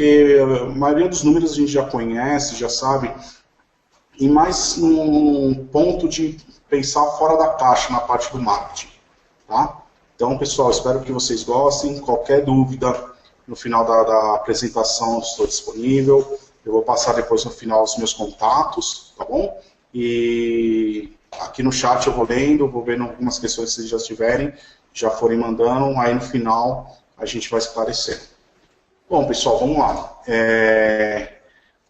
a maioria dos números a gente já conhece, já sabe, e mais um ponto de pensar fora da caixa na parte do marketing. Tá? Então, pessoal, espero que vocês gostem. Qualquer dúvida, no final da apresentação, estou disponível. Eu vou passar depois no final os meus contatos, tá bom? E aqui no chat eu vou lendo, vou vendo algumas questões que vocês já tiverem, já forem mandando, aí no final a gente vai esclarecer. Bom, pessoal, vamos lá.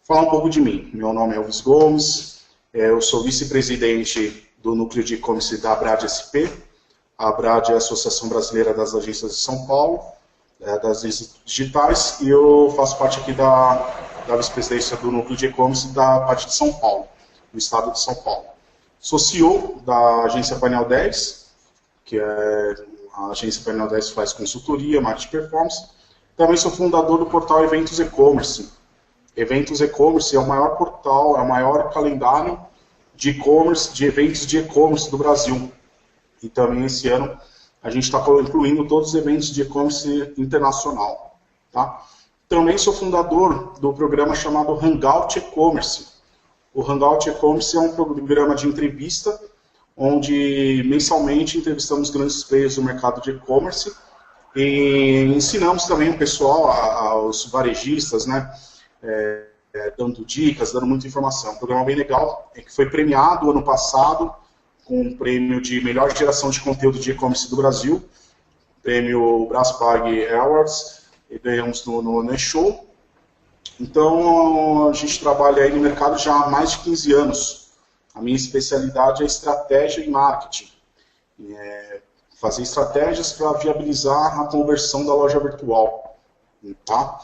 Falar um pouco de mim. Meu nome é Elvis Gomes, eu sou vice-presidente do núcleo de e-commerce da Abrad SP. A Abrad é a Associação Brasileira das Agências de São Paulo, das agências digitais, e eu faço parte aqui da vice-presidência do núcleo de e-commerce da parte de São Paulo, do estado de São Paulo. Sou CEO da agência Painel 10, que é a agência Painel 10 faz consultoria, marketing performance. Também sou fundador do portal Eventos E-Commerce. Eventos E-Commerce é o maior portal, é o maior calendário de e-commerce, de eventos de e-commerce do Brasil. E também esse ano a gente está incluindo todos os eventos de e-commerce internacional. Tá? Também sou fundador do programa chamado Hangout E-Commerce. O Hangout E-Commerce é um programa de entrevista, onde mensalmente entrevistamos grandes players do mercado de e-commerce e ensinamos também o pessoal, aos varejistas, né, dando dicas, dando muita informação. Um programa bem legal, que foi premiado ano passado com um prêmio de melhor geração de conteúdo de e-commerce do Brasil, prêmio Braspag Awards, e ganhamos no E-Show. Então, a gente trabalha aí no mercado já há mais de 15 anos. A minha especialidade é estratégia e marketing. Fazer estratégias para viabilizar a conversão da loja virtual. Tá?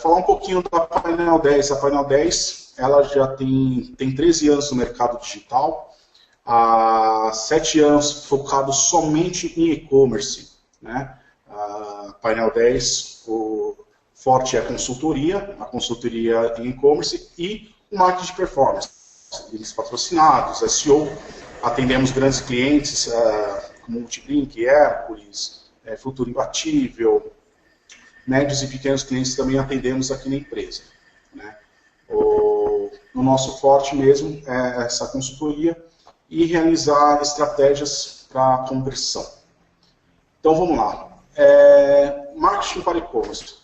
Falar um pouquinho da Painel 10. A Painel 10 ela já tem 13 anos no mercado digital, há 7 anos focado somente em e-commerce. Né? A Painel 10, o forte é a consultoria em e-commerce e o marketing de performance. Eles patrocinados, SEO, atendemos grandes clientes como Multiblink, Hércules, Futuro Imbatível, médios e pequenos clientes também atendemos aqui na empresa. Né? O nosso forte mesmo é essa consultoria e realizar estratégias para conversão. Então vamos lá. Marketing para e-commerce.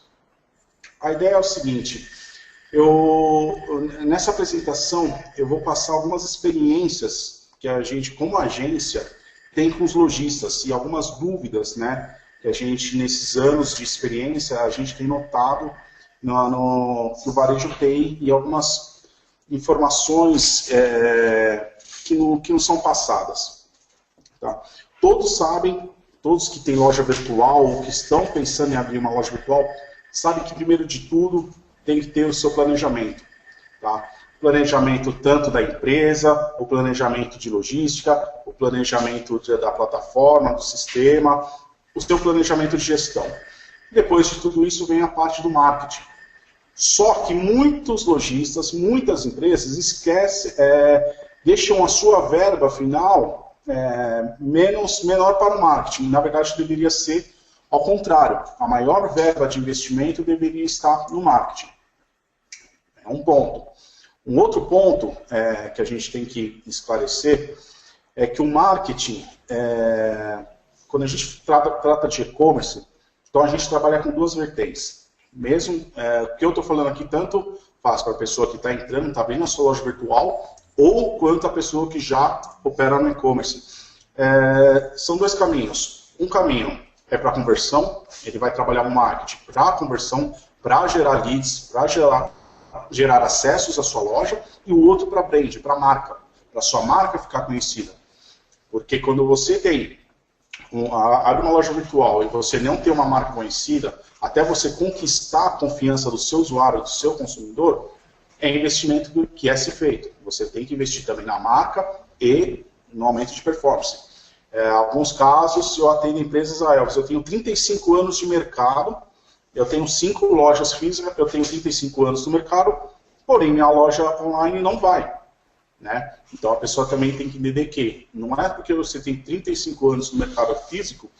A ideia é o seguinte, nessa apresentação eu vou passar algumas experiências que a gente, como agência, tem com os lojistas e algumas dúvidas, né, que a gente, nesses anos de experiência, a gente tem notado que o varejo tem e algumas informações que não são passadas. Tá? Todos sabem, todos que têm loja virtual ou que estão pensando em abrir uma loja virtual, sabem que, primeiro de tudo, tem que ter o seu planejamento. Tá? Planejamento tanto da empresa, o planejamento de logística, o planejamento da plataforma, do sistema, o seu planejamento de gestão. Depois de tudo isso vem a parte do marketing. Só que muitos lojistas, muitas empresas esquecem, deixam a sua verba final menor para o marketing. Na verdade, deveria ser ao contrário. A maior verba de investimento deveria estar no marketing. É um ponto. Um outro ponto que a gente tem que esclarecer é que o marketing, quando a gente trata de e-commerce, então a gente trabalha com duas vertentes. Mesmo o que eu estou falando aqui, tanto faz para a pessoa que está entrando, está abrindo a sua loja virtual, ou quanto a pessoa que já opera no e-commerce. São dois caminhos. Um caminho é para conversão, ele vai trabalhar o marketing para conversão, para gerar leads, para gerar acessos à sua loja, e o outro para brand, para marca, para sua marca ficar conhecida. Porque quando você abre uma loja virtual e você não tem uma marca conhecida, até você conquistar a confiança do seu usuário, do seu consumidor, é investimento que é se feito. Você tem que investir também na marca e no aumento de performance. Alguns casos, eu atendo empresas, Elvis, eu tenho 35 anos de mercado, eu tenho 5 lojas físicas, eu tenho 35 anos no mercado, porém minha loja online não vai. Né? Então a pessoa também tem que entender que não é porque você tem 35 anos no mercado físico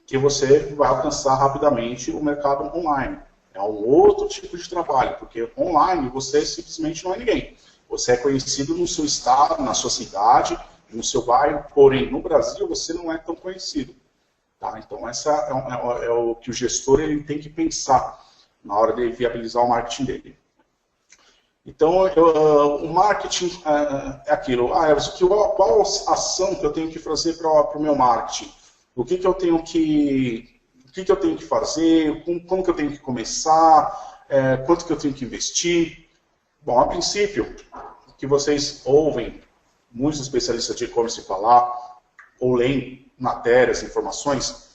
que você vai alcançar rapidamente o mercado online. É um outro tipo de trabalho, porque online você simplesmente não é ninguém. Você é conhecido no seu estado, na sua cidade, no seu bairro, porém no Brasil você não é tão conhecido. Tá? Então essa é o que o gestor ele tem que pensar na hora de viabilizar o marketing dele. Então, o marketing é aquilo. Qual ação que eu tenho que fazer para o meu marketing? O que eu tenho que fazer? Como que eu tenho que começar? Quanto que eu tenho que investir? Bom, a princípio, o que vocês ouvem muitos especialistas de e-commerce falar, ou leem matérias, informações,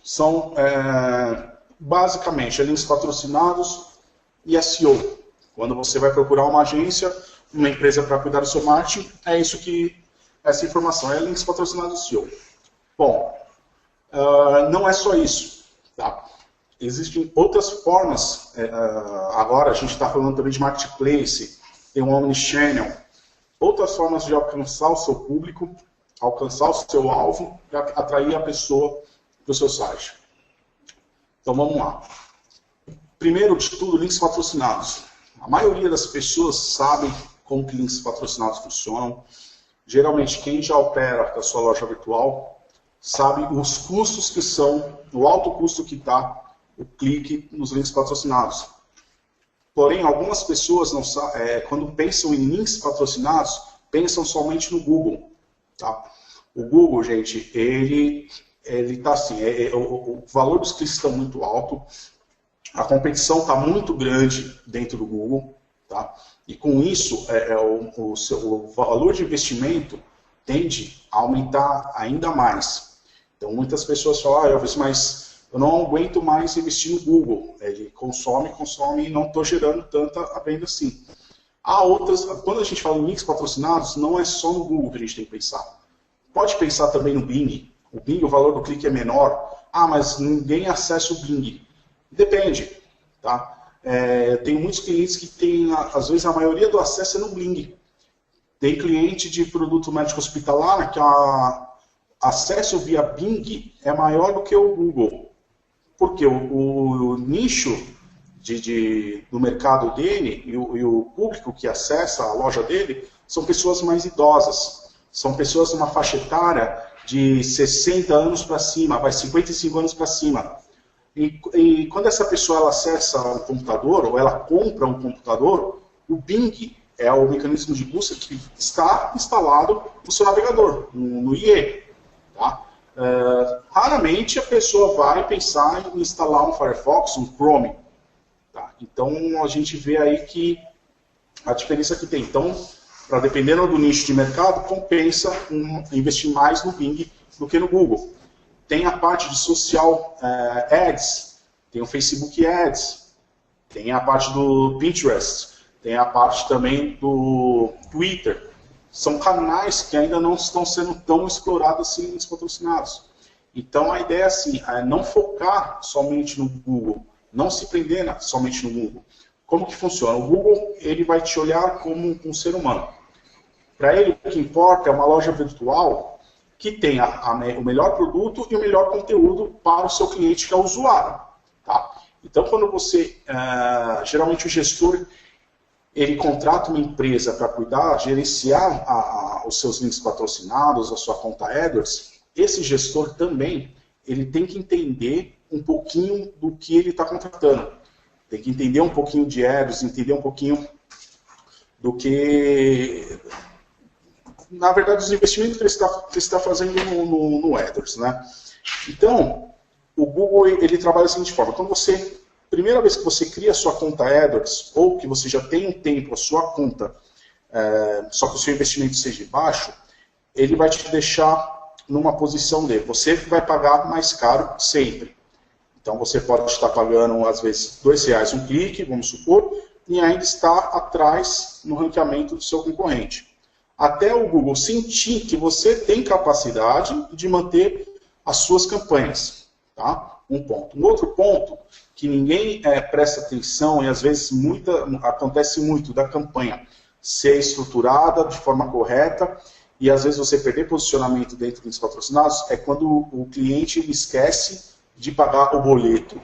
são basicamente links patrocinados e SEO. Quando você vai procurar uma agência, uma empresa para cuidar do seu marketing, essa informação é links patrocinados e SEO. Bom, não é só isso. Tá? Existem outras formas, agora a gente está falando também de marketplace, tem um omnichannel, outras formas de alcançar o seu público, alcançar o seu alvo e atrair a pessoa para o seu site. Então vamos lá. Primeiro de tudo, links patrocinados. A maioria das pessoas sabem como que links patrocinados funcionam. Geralmente quem já opera com a sua loja virtual sabe os custos que são, o alto custo que está o clique nos links patrocinados. Porém, algumas pessoas não quando pensam em links patrocinados, pensam somente no Google. Tá? O Google, gente, ele está assim, o valor dos cliques está muito alto, a competição está muito grande dentro do Google, tá? E com isso, o valor de investimento tende a aumentar ainda mais. Então, muitas pessoas falam, Elvis, mas eu não aguento mais investir no Google. Ele consome e não estou gerando tanta a venda assim. Há outras, quando a gente fala em links patrocinados, não é só no Google que a gente tem que pensar. Pode pensar também no Bing. O Bing, o valor do clique é menor. Mas ninguém acessa o Bing. Depende. Tá? Tem muitos clientes que têm, às vezes, a maioria do acesso é no Bing. Tem cliente de produto médico hospitalar que o acesso via Bing é maior do que o Google. Porque o nicho do mercado dele e o público que acessa a loja dele são pessoas mais idosas. São pessoas numa faixa etária de 60 anos para cima, vai 55 anos para cima. E quando essa pessoa ela acessa um computador, ou ela compra um computador, o Bing é o mecanismo de busca que está instalado no seu navegador, no IE. Tá? Raramente a pessoa vai pensar em instalar um Firefox, um Chrome. Tá? Então a gente vê aí que a diferença que tem. Então, dependendo do nicho de mercado, compensa investir mais no Bing do que no Google. Tem a parte de social ads, tem o Facebook Ads, tem a parte do Pinterest, tem a parte também do Twitter. São canais que ainda não estão sendo tão explorados assim nos patrocinados. Então a ideia é assim, não focar somente no Google, não se prender somente no Google. Como que funciona? O Google ele vai te olhar como um ser humano. Para ele o que importa é uma loja virtual que tenha o melhor produto e o melhor conteúdo para o seu cliente, que é o usuário. Tá? Então, quando você, geralmente o gestor, ele contrata uma empresa para cuidar, gerenciar os seus links patrocinados, a sua conta AdWords, esse gestor também, ele tem que entender um pouquinho do que ele está contratando. Tem que entender um pouquinho de AdWords, entender um pouquinho do que... Na verdade, os investimentos que ele está fazendo no AdWords, né? Então, o Google ele trabalha da seguinte forma. Então, primeira vez que você cria a sua conta AdWords, ou que você já tem um tempo a sua conta, só que o seu investimento seja baixo, ele vai te deixar numa posição dele. Você vai pagar mais caro sempre. Então, você pode estar pagando, às vezes, R$2 um clique, vamos supor, e ainda está atrás no ranqueamento do seu concorrente. Até o Google sentir que você tem capacidade de manter as suas campanhas. Tá? Um ponto. Um outro ponto, que ninguém presta atenção, e às vezes acontece muito da campanha ser estruturada de forma correta, e às vezes você perder posicionamento dentro dos patrocinados, é quando o cliente esquece de pagar o boleto.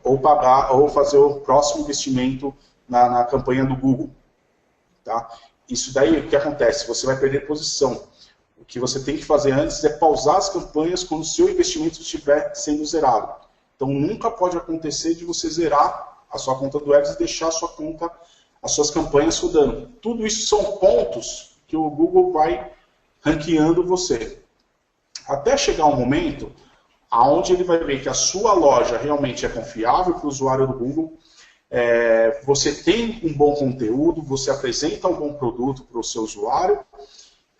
ou pagar, ou fazer o próximo investimento na campanha do Google. Tá? Isso daí, o que acontece? Você vai perder posição. O que você tem que fazer antes é pausar as campanhas quando o seu investimento estiver sendo zerado. Então, nunca pode acontecer de você zerar a sua conta do Ads e deixar a sua conta, as suas campanhas rodando. Tudo isso são pontos que o Google vai ranqueando você. Até chegar um momento onde ele vai ver que a sua loja realmente é confiável para o usuário do Google, você tem um bom conteúdo, você apresenta um bom produto para o seu usuário,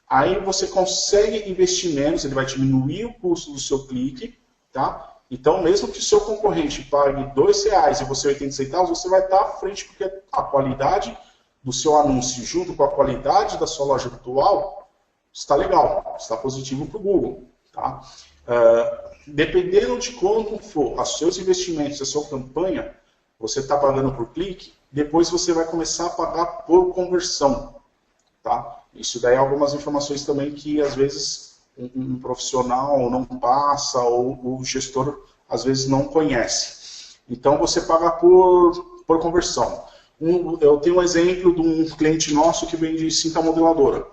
aí você consegue investir menos, ele vai diminuir o custo do seu clique, tá? Então, mesmo que o seu concorrente pague R$2 e você 80 centavos, você vai estar à frente, porque a qualidade do seu anúncio junto com a qualidade da sua loja virtual está legal, está positivo para o Google. Tá? Dependendo de como for os seus investimentos, a sua campanha, você está pagando por clique, depois você vai começar a pagar por conversão. Tá? Isso daí é algumas informações também que às vezes um profissional não passa ou o gestor às vezes não conhece. Então você paga por conversão. Eu tenho um exemplo de um cliente nosso que vende cinta modeladora.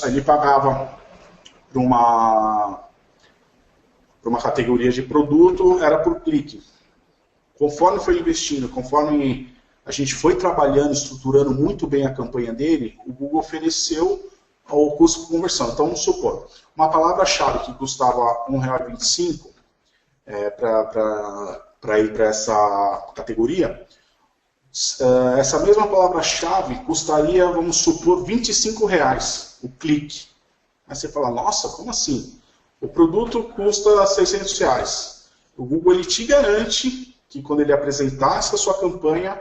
Ele pagava para uma categoria de produto, era por clique. Conforme foi investindo, conforme a gente foi trabalhando, estruturando muito bem a campanha dele, o Google ofereceu o custo por conversão. Então, vamos supor, uma palavra-chave que custava R$1,25 para ir para essa categoria, essa mesma palavra-chave custaria, vamos supor, R$25 o clique. Aí você fala, nossa, como assim? O produto custa R$600. O Google ele te garante que quando ele apresentar essa sua campanha,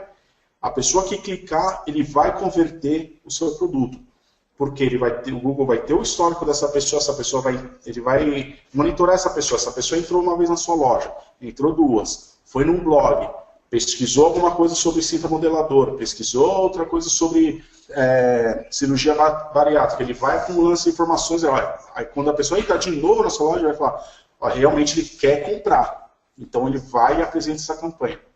a pessoa que clicar, ele vai converter o seu produto. Porque o Google vai ter o histórico dessa pessoa, ele vai monitorar essa pessoa entrou uma vez na sua loja, entrou duas, foi num blog, pesquisou alguma coisa sobre cinta modeladora, pesquisou outra coisa sobre cirurgia bariátrica, ele vai acumulando essas informações, aí quando a pessoa entrar de novo na sua loja, ele vai falar, realmente ele quer comprar. Então ele vai e apresenta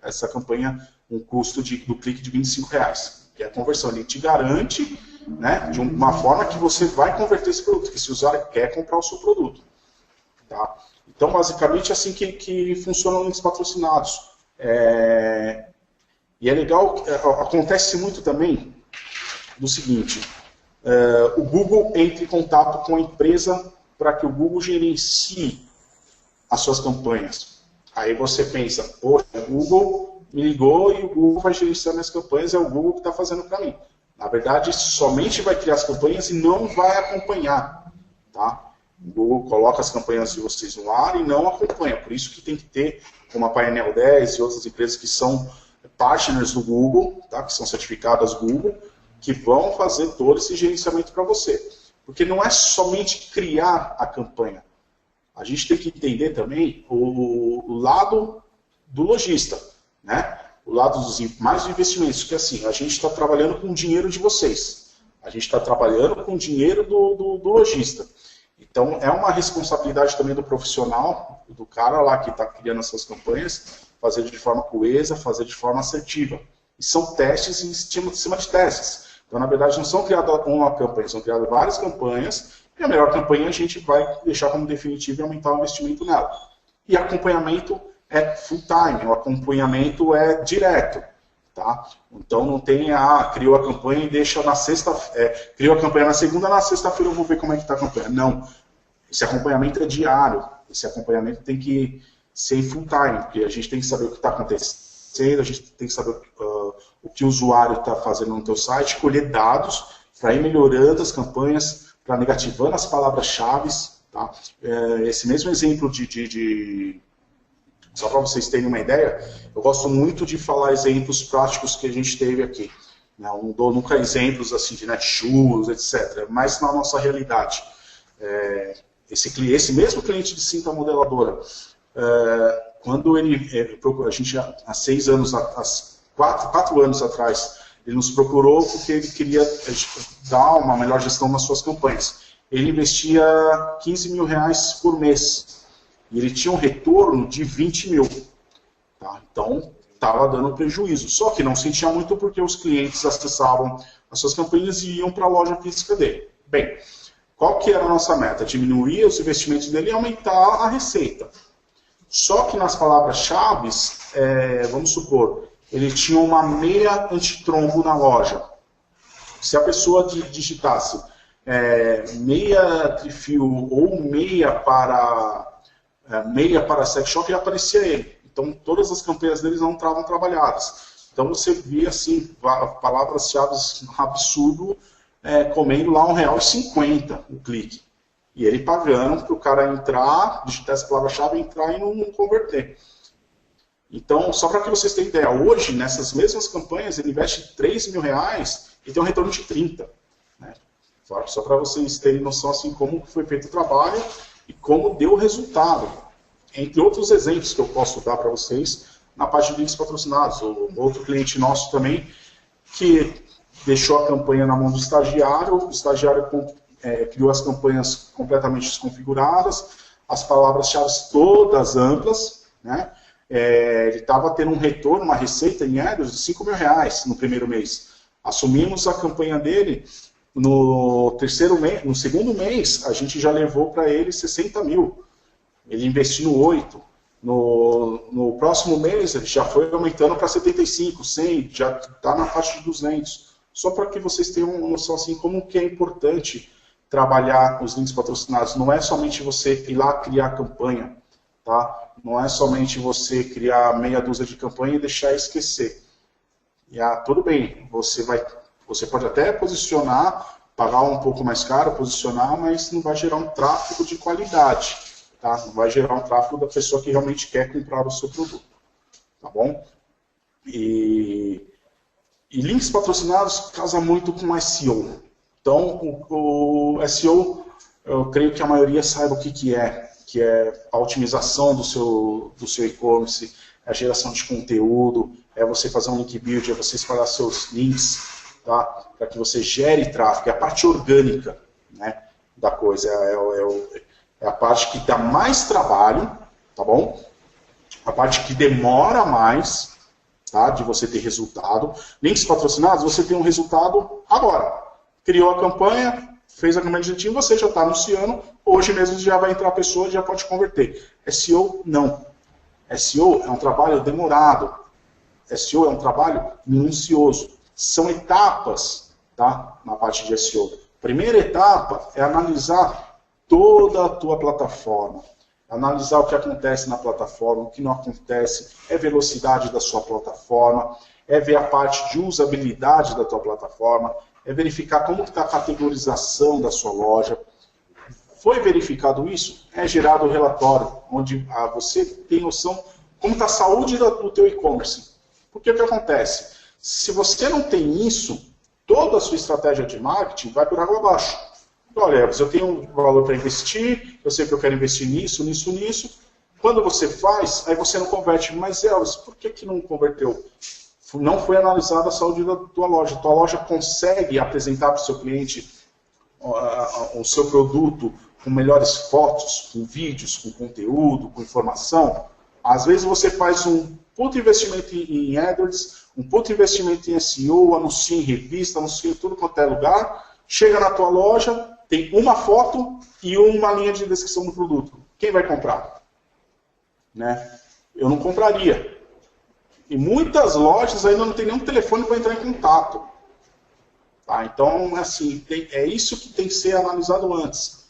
essa campanha, um custo do clique de R$25, que é a conversão. Ele te garante, né, de uma forma que você vai converter esse produto, que esse usuário quer comprar o seu produto. Tá? Então, basicamente, é assim que funcionam links patrocinados. E é legal, acontece muito também do seguinte, o Google entra em contato com a empresa para que o Google gerencie as suas campanhas. Aí você pensa, poxa, o Google me ligou e o Google vai gerenciar minhas campanhas, é o Google que está fazendo para mim. Na verdade, somente vai criar as campanhas e não vai acompanhar. Tá? O Google coloca as campanhas de vocês no ar e não acompanha. Por isso que tem que ter, como a Painel 10 e outras empresas que são partners do Google, tá? Que são certificadas Google, que vão fazer todo esse gerenciamento para você. Porque não é somente criar a campanha. A gente tem que entender também o lado do lojista, né? O lado dos mais investimentos, que assim, a gente está trabalhando com o dinheiro de vocês. A gente está trabalhando com o dinheiro do lojista. Então, é uma responsabilidade também do profissional, do cara lá que está criando essas campanhas, fazer de forma coesa, fazer de forma assertiva. E são testes em cima de testes. Então, na verdade, não são criadas uma campanha, são criadas várias campanhas, e a melhor campanha a gente vai deixar como definitiva e aumentar o investimento nela. E acompanhamento é full time, o acompanhamento é direto. Tá? Então não tem, criou a campanha e deixa na sexta, criou a campanha na segunda, na sexta-feira eu vou ver como é que está a campanha. Não, esse acompanhamento é diário, esse acompanhamento tem que ser full time, porque a gente tem que saber o que está acontecendo, a gente tem que saber o que o usuário está fazendo no teu site, colher dados para ir melhorando as campanhas, para negativando as palavras-chave. Tá? Esse mesmo exemplo só para vocês terem uma ideia, eu gosto muito de falar exemplos práticos que a gente teve aqui. Não dou nunca exemplos assim de Netshoes, etc., mas na nossa realidade. Esse mesmo cliente de cinta modeladora, quando a gente, há 6 anos, 4 anos atrás, ele nos procurou porque ele queria dar uma melhor gestão nas suas campanhas. Ele investia R$15 mil por mês. E ele tinha um retorno de 20 mil. Tá? Então, estava dando prejuízo. Só que não sentia muito porque os clientes acessavam as suas campanhas e iam para a loja física dele. Bem, qual que era a nossa meta? Diminuir os investimentos dele e aumentar a receita. Só que nas palavras-chave, vamos supor, ele tinha uma meia antitrombo na loja. Se a pessoa digitasse meia trifio ou meia para sex shop, aparecia ele. Então, todas as campanhas deles não estavam trabalhadas. Então, você via, assim, palavras-chave absurdo, comendo lá R$1,50 o clique. E ele pagando para o cara entrar, digitar essa palavra-chave, entrar e não converter. Então, só para que vocês tenham ideia, hoje, nessas mesmas campanhas, ele investe R$3.000 e tem um retorno de 30. Né? Só para vocês terem noção assim, como foi feito o trabalho e como deu o resultado. Entre outros exemplos que eu posso dar para vocês, na parte de links patrocinados. Outro cliente nosso também, que deixou a campanha na mão do estagiário, o estagiário criou as campanhas completamente desconfiguradas, as palavras-chave todas amplas, né? Ele estava tendo um retorno, uma receita em AdWords de R$5.000 no primeiro mês. Assumimos a campanha dele, no segundo mês, a gente já levou para ele 60 mil. Ele investiu 8. No próximo mês, ele já foi aumentando para 75, 100, já está na faixa de 200. Só para que vocês tenham uma noção assim, como que é importante trabalhar os links patrocinados. Não é somente você ir lá criar a campanha, tá? Não é somente você criar meia dúzia de campanha e deixar esquecer. Tudo bem, você pode até posicionar, pagar um pouco mais caro, posicionar, mas não vai gerar um tráfego de qualidade, tá? Não vai gerar um tráfego da pessoa que realmente quer comprar o seu produto, tá bom? E links patrocinados casa muito com SEO. Então, o SEO, eu creio que a maioria saiba o que é a otimização do seu e-commerce, a geração de conteúdo, é você fazer um link build, é você espalhar seus links, tá? Para que você gere tráfego, é a parte orgânica, né, da coisa, é a parte que dá mais trabalho, tá bom? A parte que demora mais, tá, de você ter resultado. Links patrocinados, você tem um resultado agora. Criou a campanha, fez a campanha direitinho, você já está anunciando, hoje mesmo já vai entrar a pessoa e já pode converter. SEO, não. SEO é um trabalho demorado. SEO é um trabalho minucioso. São etapas, tá, na parte de SEO. Primeira etapa é analisar toda a tua plataforma. Analisar o que acontece na plataforma, o que não acontece, é velocidade da sua plataforma, é ver a parte de usabilidade da tua plataforma, é verificar como está a categorização da sua loja. Foi verificado isso, é gerado o relatório, onde você tem noção como está a saúde do teu e-commerce. Porque o que acontece? Se você não tem isso, toda a sua estratégia de marketing vai por água abaixo. Olha, eu tenho um valor para investir, eu sei que eu quero investir nisso, nisso, nisso. Quando você faz, aí você não converte. Mas, Elvis, por que não converteu? Não foi analisada a saúde da tua loja. Tua loja consegue apresentar para o seu cliente o seu produto com melhores fotos, com vídeos, com conteúdo, com informação? Às vezes você faz um puto investimento em AdWords, um puto investimento em SEO, anuncia em revista, anuncia em tudo quanto é lugar, chega na tua loja, tem uma foto e uma linha de descrição do produto. Quem vai comprar? Né? Eu não compraria. E muitas lojas ainda não tem nenhum telefone para entrar em contato. Tá? Então, assim, é isso que tem que ser analisado antes.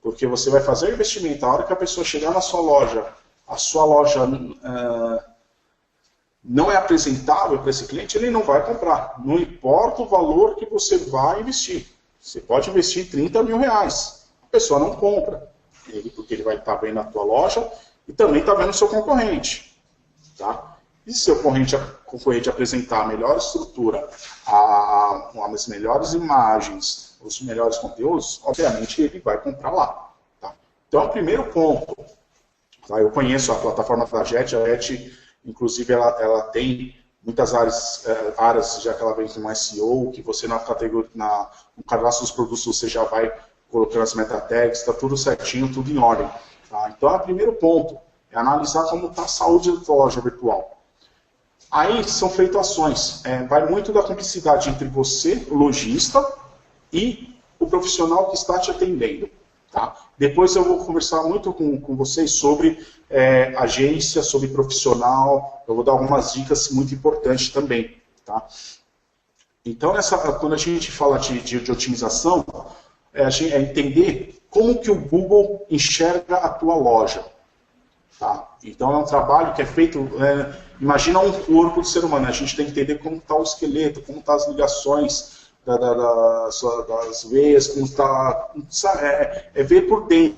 Porque você vai fazer o investimento, a hora que a pessoa chegar na sua loja, a sua loja não é apresentável para esse cliente, ele não vai comprar. Não importa o valor que você vai investir. Você pode investir R$30.000. A pessoa não compra. Porque ele vai estar vendo a tua loja e também está vendo o seu concorrente. Tá? E se o concorrente apresentar a melhor estrutura, as melhores imagens, os melhores conteúdos, obviamente ele vai comprar lá. Tá? Então, o primeiro ponto. Tá? Eu conheço a plataforma da JET, a JET, inclusive, ela tem muitas áreas já que ela vem com SEO, que você no cadastro dos produtos você já vai colocando as meta tags, está tudo certinho, tudo em ordem. Tá? Então, o primeiro ponto é analisar como está a saúde da tua loja virtual. Aí são feitas ações. Vai muito da cumplicidade entre você, o lojista, e o profissional que está te atendendo. Tá? Depois eu vou conversar muito com vocês sobre agência, sobre profissional. Eu vou dar algumas dicas muito importantes também. Tá? Então, quando a gente fala de otimização, é entender como que o Google enxerga a tua loja. Tá? Então, é um trabalho que é feito... imagina um corpo do ser humano. A gente tem que entender como está o esqueleto, como estão as ligações das veias, como está... ver por dentro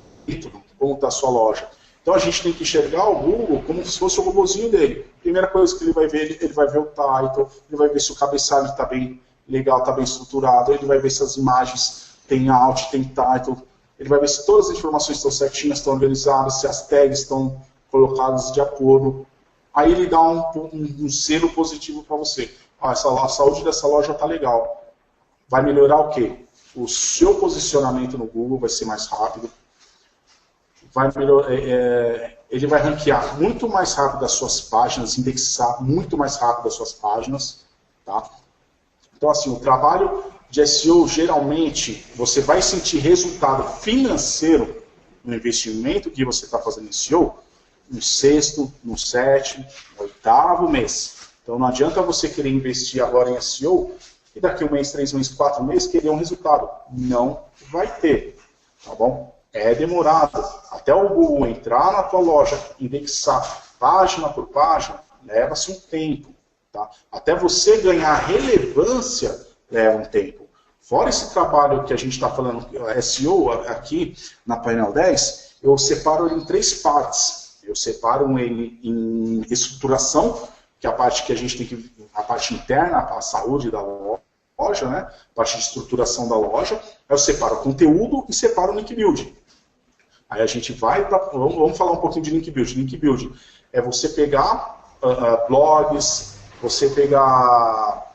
como está a sua loja. Então, a gente tem que enxergar o Google como se fosse o robozinho dele. Primeira coisa que ele vai ver o title, ele vai ver se o cabeçalho está bem legal, está bem estruturado, ele vai ver se as imagens têm alt, tem title, ele vai ver se todas as informações estão certinhas, estão organizadas, se as tags estão colocadas de acordo. Aí ele dá um selo positivo para você. A saúde dessa loja está legal. Vai melhorar o quê? O seu posicionamento no Google vai ser mais rápido. Ele vai ranquear muito mais rápido as suas páginas, indexar muito mais rápido as suas páginas. Tá? Então, assim, o trabalho de SEO, geralmente, você vai sentir resultado financeiro no investimento que você está fazendo em SEO no 6º, no 7º, no 8º mês. Então, não adianta você querer investir agora em SEO e daqui 1 mês, 3 meses, 4 meses querer um resultado. Não vai ter, tá bom? É demorado. Até o Google entrar na tua loja, indexar página por página, leva-se um tempo. Tá? Até você ganhar relevância, leva um tempo. Fora esse trabalho que a gente está falando, SEO, aqui na painel 10, eu separo ele em 3 partes. Eu separo ele em estruturação, que é a parte que a gente tem que... a parte interna, a saúde da loja, né? A parte de estruturação da loja. Aí eu separo conteúdo e separo o link build. Aí a gente vai para... Vamos falar um pouquinho de link build. Link build é você pegar blogs, você pegar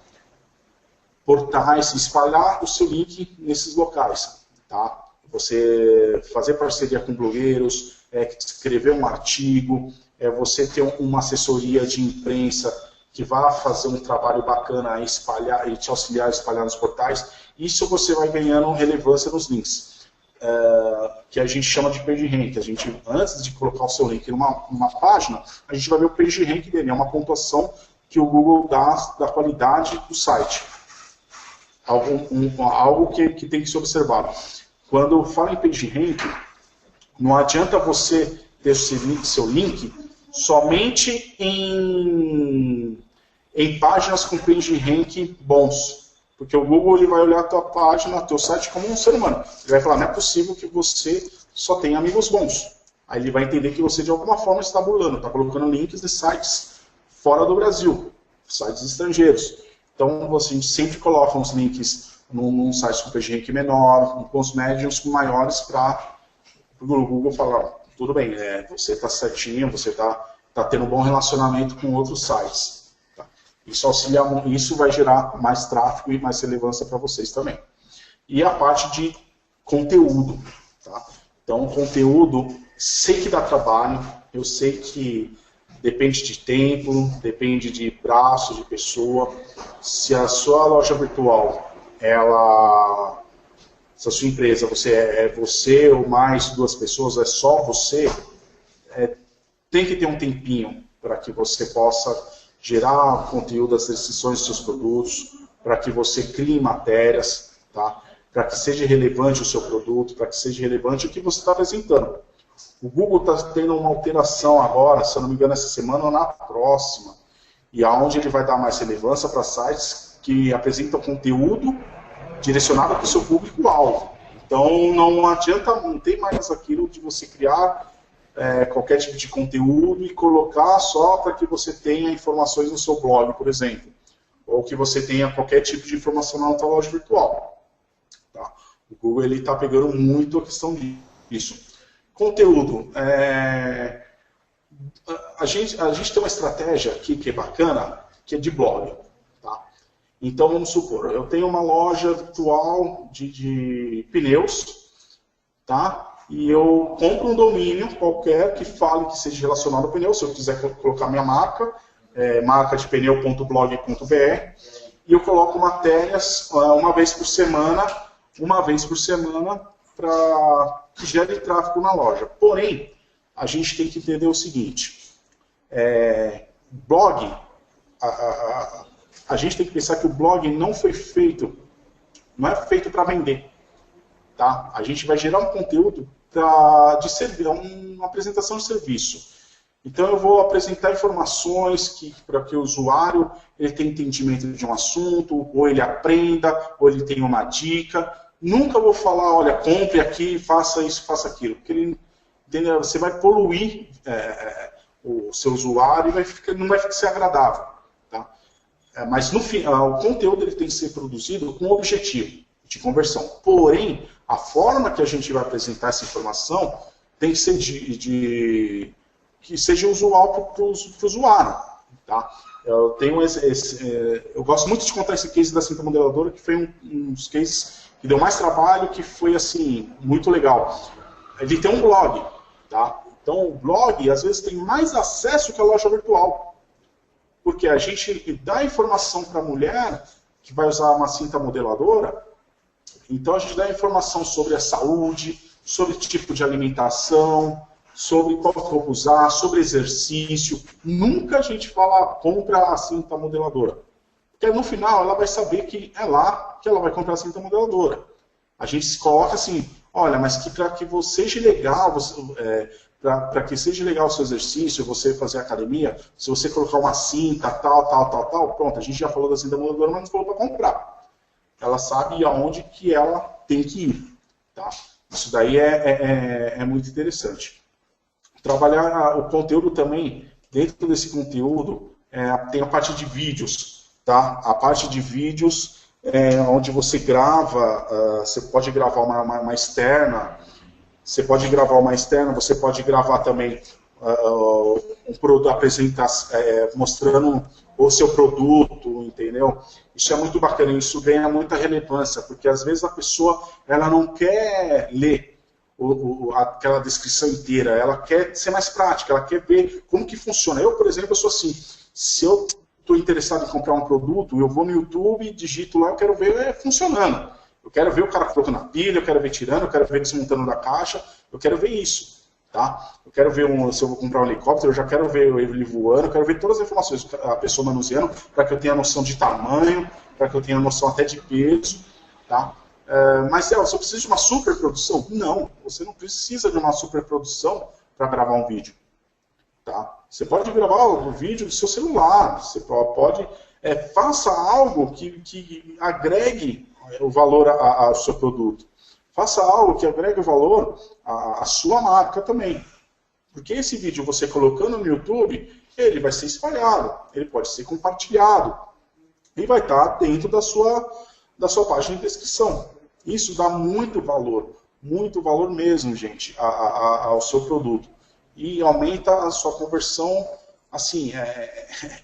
portais, espalhar o seu link nesses locais. Tá? Você fazer parceria com blogueiros, escrever um artigo, você ter uma assessoria de imprensa que vá fazer um trabalho bacana e espalhar, e te auxiliar a espalhar nos portais. Isso você vai ganhando relevância nos links. Que a gente chama de PageRank. A gente, antes de colocar o seu link numa página, a gente vai ver o PageRank dele. É uma pontuação que o Google dá da qualidade do site. Algo que tem que ser observado. Quando eu falo em PageRank, não adianta você ter seu link somente em páginas com PageRank bons. Porque o Google ele vai olhar a tua página, o teu site como um ser humano. Ele vai falar, não é possível que você só tenha amigos bons. Aí ele vai entender que você de alguma forma está burlando, está colocando links de sites fora do Brasil, sites estrangeiros. Então a gente sempre coloca uns links num site com PageRank menor, com os médios com maiores, para o Google falar, tudo bem, você está certinho, você está tendo um bom relacionamento com outros sites. Isso vai gerar mais tráfego e mais relevância para vocês também. E a parte de conteúdo. Tá? Então, conteúdo, sei que dá trabalho, eu sei que depende de tempo, depende de braço, de pessoa. Se a sua loja virtual, se a sua empresa, você ou mais 2 pessoas, é só você, tem que ter um tempinho para que você possa gerar conteúdo das descrições dos seus produtos, para que você crie matérias, tá? Para que seja relevante o seu produto, para que seja relevante o que você está apresentando. O Google está tendo uma alteração agora, se eu não me engano, essa semana ou na próxima, e aonde ele vai dar mais relevância para sites que apresentam conteúdo direcionado para o seu público-alvo. Então, não adianta, não tem mais aquilo de você criar qualquer tipo de conteúdo e colocar só para que você tenha informações no seu blog, por exemplo. Ou que você tenha qualquer tipo de informação na sua loja virtual. Tá? O Google está pegando muito a questão disso. Conteúdo. A gente tem uma estratégia aqui que é bacana, que é de blog. Tá? Então, vamos supor, eu tenho uma loja virtual de pneus, tá? E eu compro um domínio qualquer que fale que seja relacionado ao pneu. Se eu quiser colocar minha marca, marcadepneu.blog.br, e eu coloco matérias uma vez por semana, para que gere tráfego na loja. Porém, a gente tem que entender o seguinte, blog, a gente tem que pensar que o blog não é feito para vender. Tá? A gente vai gerar um conteúdo uma apresentação de serviço. Então eu vou apresentar informações para que o usuário ele tenha entendimento de um assunto, ou ele aprenda, ou ele tenha uma dica. Nunca vou falar, olha, compre aqui, faça isso, faça aquilo. Porque entendeu? Você vai poluir o seu usuário e não vai ser agradável. Tá? Mas no fim, o conteúdo ele tem que ser produzido com objetivo de conversão. Porém, a forma que a gente vai apresentar essa informação tem que ser que seja usual para o usuário. Tá? Eu gosto muito de contar esse case da cinta modeladora, que foi um dos cases que deu mais trabalho, que foi assim, muito legal. Ele tem um blog. Tá? Então, o blog, às vezes, tem mais acesso que a loja virtual. Porque a gente dá informação para a mulher que vai usar uma cinta modeladora. Então a gente dá informação sobre a saúde, sobre o tipo de alimentação, sobre qual roupa usar, sobre exercício. Nunca a gente fala, compra a cinta modeladora. Porque no final ela vai saber que é lá que ela vai comprar a cinta modeladora. A gente se coloca assim, olha, mas para que seja legal, para que seja legal o seu exercício, você fazer academia, se você colocar uma cinta, tal, pronto, a gente já falou da cinta modeladora, mas não falou para comprar. Ela sabe aonde que ela tem que ir. Tá? Isso daí é muito interessante. Trabalhar o conteúdo também, dentro desse conteúdo, tem a parte de vídeos. Tá? A parte de vídeos onde você grava, você pode gravar uma externa, você pode gravar também um produto, mostrando o seu produto, entendeu? Isso é muito bacana, isso ganha muita relevância, porque às vezes a pessoa ela não quer ler aquela descrição inteira, ela quer ser mais prática, ela quer ver como que funciona. Eu, por exemplo, eu sou assim, se eu estou interessado em comprar um produto, eu vou no YouTube, digito lá, eu quero ver funcionando. Eu quero ver o cara colocando a pilha, eu quero ver tirando, eu quero ver desmontando da caixa, eu quero ver isso. Tá? Eu quero ver se eu vou comprar um helicóptero, eu já quero ver ele voando, eu quero ver todas as informações, a pessoa manuseando, para que eu tenha noção de tamanho, para que eu tenha noção até de peso. Tá? Mas, você precisa de uma superprodução? Não, você não precisa de uma superprodução para gravar um vídeo. Tá? Você pode gravar o vídeo do seu celular, você pode... faça algo que agregue o valor ao seu produto. Faça algo que agregue valor à sua marca também. Porque esse vídeo, você colocando no YouTube, ele vai ser espalhado, ele pode ser compartilhado. E vai estar dentro da sua página de descrição. Isso dá muito valor mesmo, gente, ao seu produto. E aumenta a sua conversão, assim,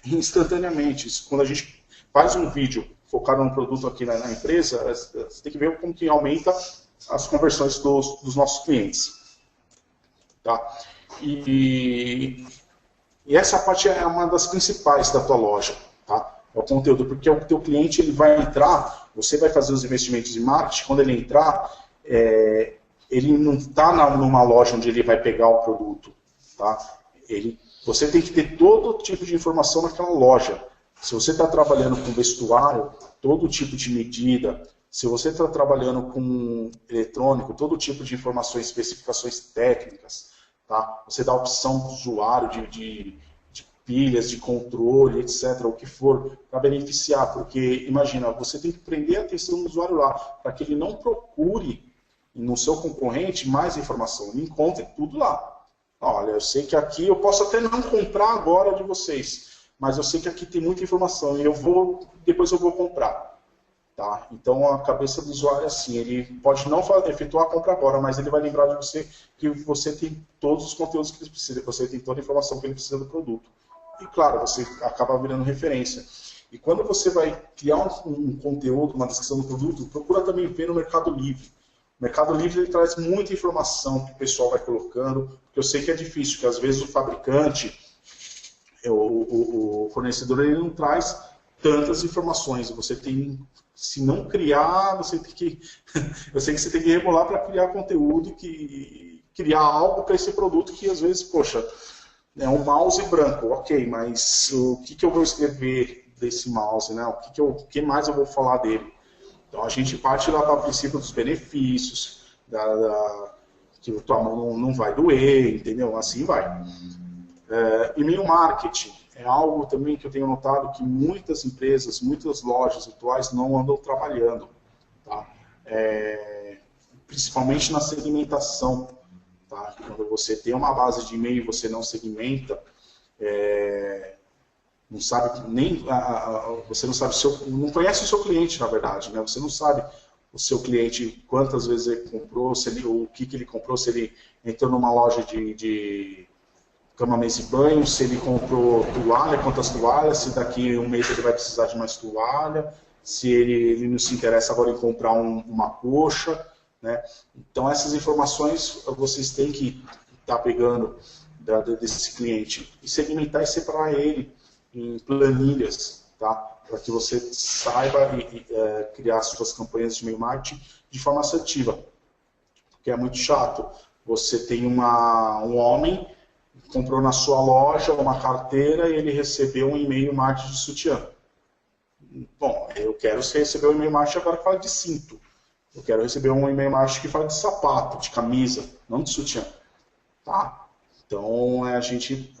instantaneamente. Quando a gente faz um vídeo focado num produto aqui na empresa, você tem que ver como que aumenta as conversões dos nossos clientes. Tá? E essa parte é uma das principais da tua loja. Tá? É o conteúdo, porque o teu cliente ele vai entrar, você vai fazer os investimentos em marketing, quando ele entrar, ele não está numa loja onde ele vai pegar o produto. Tá? Você tem que ter todo tipo de informação naquela loja. Se você está trabalhando com vestuário, todo tipo de medida. Se você está trabalhando com eletrônico, todo tipo de informações, especificações técnicas, tá? Você dá a opção do usuário de pilhas, de controle, etc., o que for, para beneficiar. Porque, imagina, você tem que prender a atenção do usuário lá, para que ele não procure no seu concorrente mais informação. Ele encontre tudo lá. Olha, eu sei que aqui eu posso até não comprar agora de vocês, mas eu sei que aqui tem muita informação e depois eu vou comprar. Tá? Então a cabeça do usuário é assim, ele pode não efetuar a compra agora, mas ele vai lembrar de você que você tem todos os conteúdos que ele precisa, você tem toda a informação que ele precisa do produto. E claro, você acaba virando referência. E quando você vai criar um conteúdo, uma descrição do produto, procura também ver no Mercado Livre. O Mercado Livre ele traz muita informação que o pessoal vai colocando, porque eu sei que é difícil, que às vezes o fabricante o fornecedor ele não traz tantas informações. Você tem, se não criar, você tem que, eu sei que você tem que rebolar para criar conteúdo, criar algo para esse produto que às vezes, poxa, é um mouse branco, ok, mas o que eu vou escrever desse mouse, né? O que mais eu vou falar dele? Então a gente parte lá para o princípio dos benefícios, que a tua mão não vai doer, entendeu? Assim vai. E-mail marketing é algo também que eu tenho notado que muitas empresas, muitas lojas atuais não andam trabalhando, tá? Principalmente na segmentação, tá? Quando você tem uma base de e-mail e você não segmenta, não sabe nem você não sabe não conhece o seu cliente, na verdade, né? Você não sabe o seu cliente quantas vezes ele comprou, o que ele comprou, se ele entrou numa loja de cama, mesa e banho, se ele comprou toalha, quantas toalhas, se daqui um mês ele vai precisar de mais toalha, se ele não se interessa agora em comprar uma coxa, né? Então essas informações vocês têm que estar pegando desse cliente e segmentar e separar ele em planilhas, tá? Para que você saiba criar suas campanhas de e-mail marketing de forma assertiva. Porque é muito chato. Você tem um homem que comprou na sua loja uma carteira e ele recebeu um e-mail marketing de sutiã. Bom, eu quero receber um e-mail marketing agora que fala de cinto. Eu quero receber um e-mail marketing que fala de sapato, de camisa, não de sutiã. Tá? Então, a gente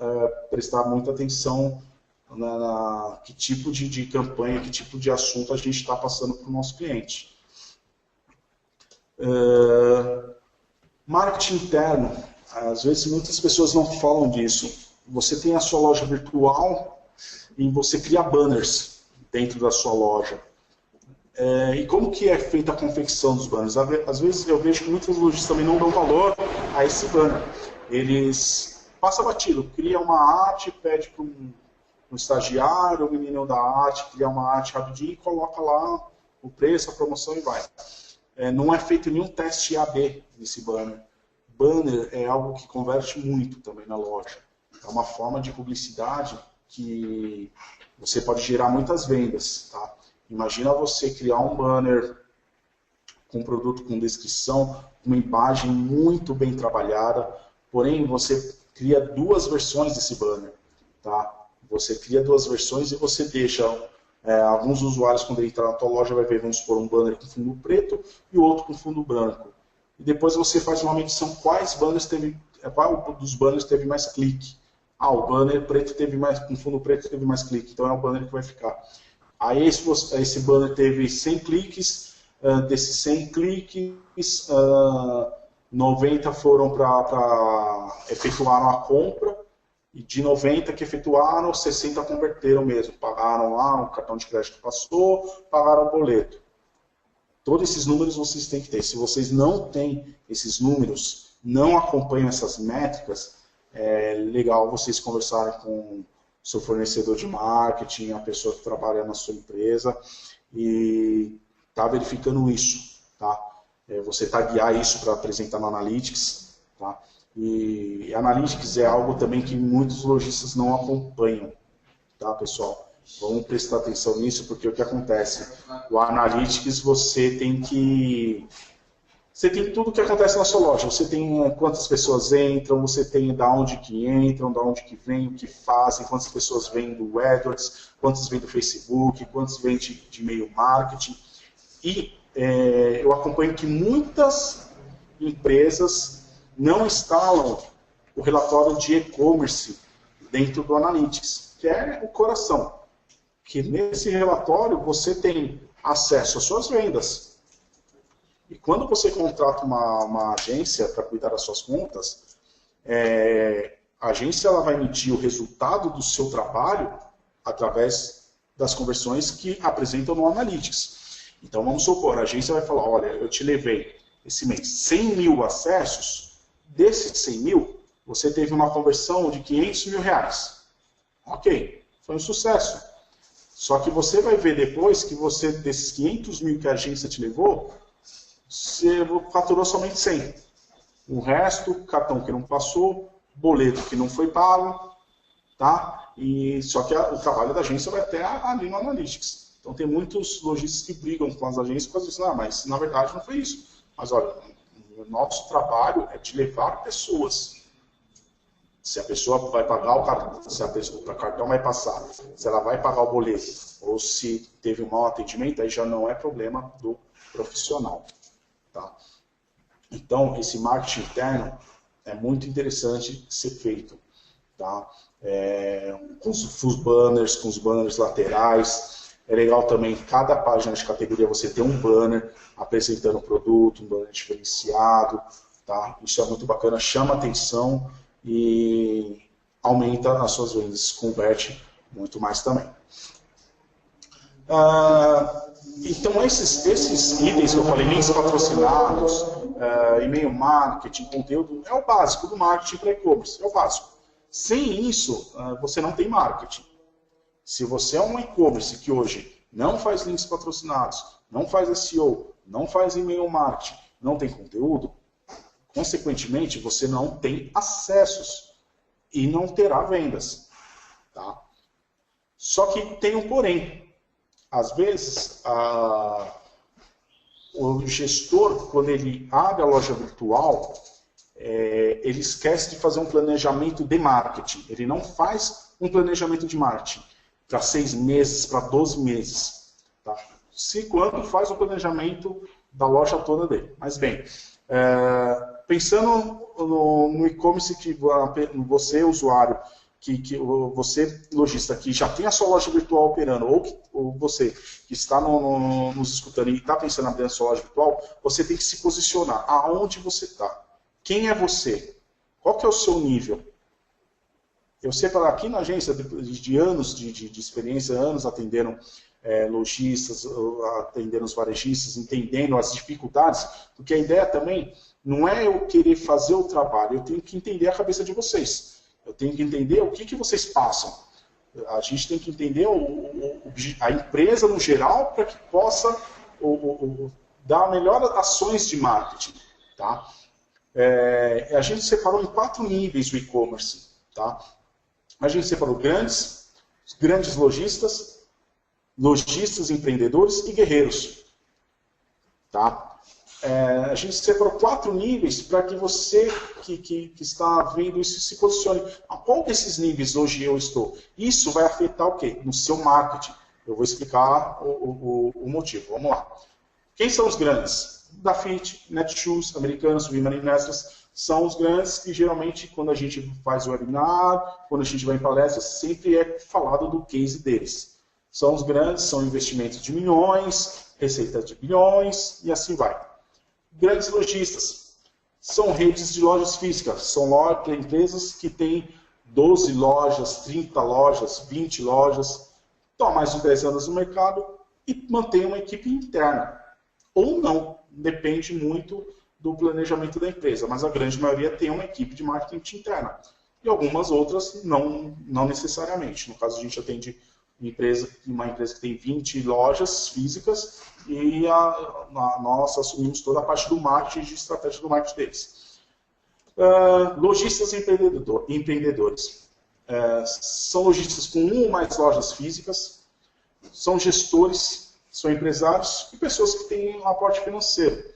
prestar muita atenção que tipo de campanha, que tipo de assunto a gente está passando para o nosso cliente. Marketing interno, às vezes muitas pessoas não falam disso. Você tem a sua loja virtual e você cria banners dentro da sua loja. E como que é feita a confecção dos banners? Às vezes eu vejo que muitas lojas também não dão valor a esse banner. Eles passam batido, cria uma arte, pede para um estagiário, um menino da arte, cria uma arte rapidinho e coloca lá o preço, a promoção e vai. Não é feito nenhum teste AB nesse banner. Banner é algo que converte muito também na loja. É uma forma de publicidade que você pode gerar muitas vendas. Tá? Imagina você criar um banner com um produto com descrição, uma imagem muito bem trabalhada, porém você cria duas versões desse banner. Tá? Você cria duas versões e você deixa alguns usuários, quando ele entrar na tua loja, vai ver, vamos supor, um banner com fundo preto e o outro com fundo branco. E depois você faz uma medição qual dos banners teve mais clique. O banner preto com fundo preto teve mais clique, então é o banner que vai ficar. Aí esse banner teve 100 cliques, desses 100 cliques, 90 foram efetuaram a compra, e de 90 que efetuaram, 60 converteram mesmo. Pagaram lá, o cartão de crédito passou, pagaram o boleto. Todos esses números vocês têm que ter. Se vocês não têm esses números, não acompanham essas métricas, é legal vocês conversarem com o seu fornecedor de marketing, a pessoa que trabalha na sua empresa, e tá verificando isso. Tá? Você taguear isso para apresentar no Analytics. Tá? E Analytics é algo também que muitos lojistas não acompanham, tá, pessoal? Vamos prestar atenção nisso, porque o que acontece? O Analytics você tem tudo o que acontece na sua loja. Você tem quantas pessoas entram, você tem da onde que entram, da onde que vêm, o que fazem, quantas pessoas vêm do AdWords, quantas vêm do Facebook, quantas vêm de e-mail marketing. E eu acompanho que muitas empresas não instalam o relatório de e-commerce dentro do Analytics, que é o coração. Que nesse relatório você tem acesso às suas vendas. E quando você contrata uma agência para cuidar das suas contas, a agência ela vai medir o resultado do seu trabalho através das conversões que apresentam no Analytics. Então vamos supor, a agência vai falar, olha, eu te levei esse mês 100 mil acessos, desses 100 mil, você teve uma conversão de 500 mil reais. Ok, foi um sucesso. Só que você vai ver depois que você, desses 500 mil que a agência te levou, você faturou somente 100. O resto, cartão que não passou, boleto que não foi pago, tá? Só que o trabalho da agência vai até ali no Analytics. Então tem muitos lojistas que brigam com as agências por causa disso. Não, mas na verdade não foi isso. Mas olha, o nosso trabalho é de levar pessoas. Se a pessoa vai pagar o cartão, se o cartão vai passar, se ela vai pagar o boleto, ou se teve um mau atendimento, aí já não é problema do profissional. Tá? Então, esse marketing interno é muito interessante ser feito. Tá? Com os banners laterais. É legal também, cada página de categoria você ter um banner apresentando o produto, um banner diferenciado. Tá? Isso é muito bacana, chama atenção e aumenta as suas vendas, converte muito mais também. Então, esses itens que eu falei, links patrocinados, e-mail marketing, conteúdo, é o básico do marketing para e-commerce, é o básico. Sem isso, você não tem marketing. Se você é um e-commerce que hoje não faz links patrocinados, não faz SEO, não faz e-mail marketing, não tem conteúdo, consequentemente, você não tem acessos e não terá vendas. Tá? Só que tem um porém. Às vezes, o gestor, quando ele abre a loja virtual, ele esquece de fazer um planejamento de marketing. Ele não faz um planejamento de marketing para 6 meses, para 12 meses. Tá? Se quando faz o planejamento da loja toda dele. Mas bem, pensando no e-commerce que você, usuário, que você, lojista, que já tem a sua loja virtual operando, ou você que está nos escutando e está pensando em abrir a sua loja virtual, você tem que se posicionar. Aonde você está? Quem é você? Qual que é o seu nível? Eu sei que aqui na agência, de anos de experiência, anos atendendo lojistas, atendendo os varejistas, entendendo as dificuldades, porque a ideia também não é eu querer fazer o trabalho, eu tenho que entender a cabeça de vocês. Eu tenho que entender o que vocês passam. A gente tem que entender a empresa no geral para que possa dar melhores ações de marketing. Tá? A gente separou em 4 níveis o e-commerce. Tá? A gente separou grandes lojistas, lojistas empreendedores e guerreiros. Tá? A gente separou 4 níveis para que você que está vendo isso se posicione. A qual desses níveis hoje eu estou? Isso vai afetar o quê? No seu marketing. Eu vou explicar o motivo. Vamos lá. Quem são os grandes? Dafit, Netshoes, Americanas, Women Investors, são os grandes que geralmente quando a gente faz o webinar, quando a gente vai em palestra, sempre é falado do case deles. São os grandes, são investimentos de milhões, receitas de bilhões e assim vai. Grandes lojistas são redes de lojas físicas, são empresas que têm 12 lojas, 30 lojas, 20 lojas, estão há mais de 10 anos no mercado e mantêm uma equipe interna. Ou não, depende muito do planejamento da empresa, mas a grande maioria tem uma equipe de marketing interna. E algumas outras não necessariamente. No caso, a gente atende uma empresa que tem 20 lojas físicas e nós assumimos toda a parte do marketing e de estratégia do marketing deles. Lojistas e empreendedores. São lojistas com 1 ou mais lojas físicas, são gestores, são empresários e pessoas que têm um aporte financeiro.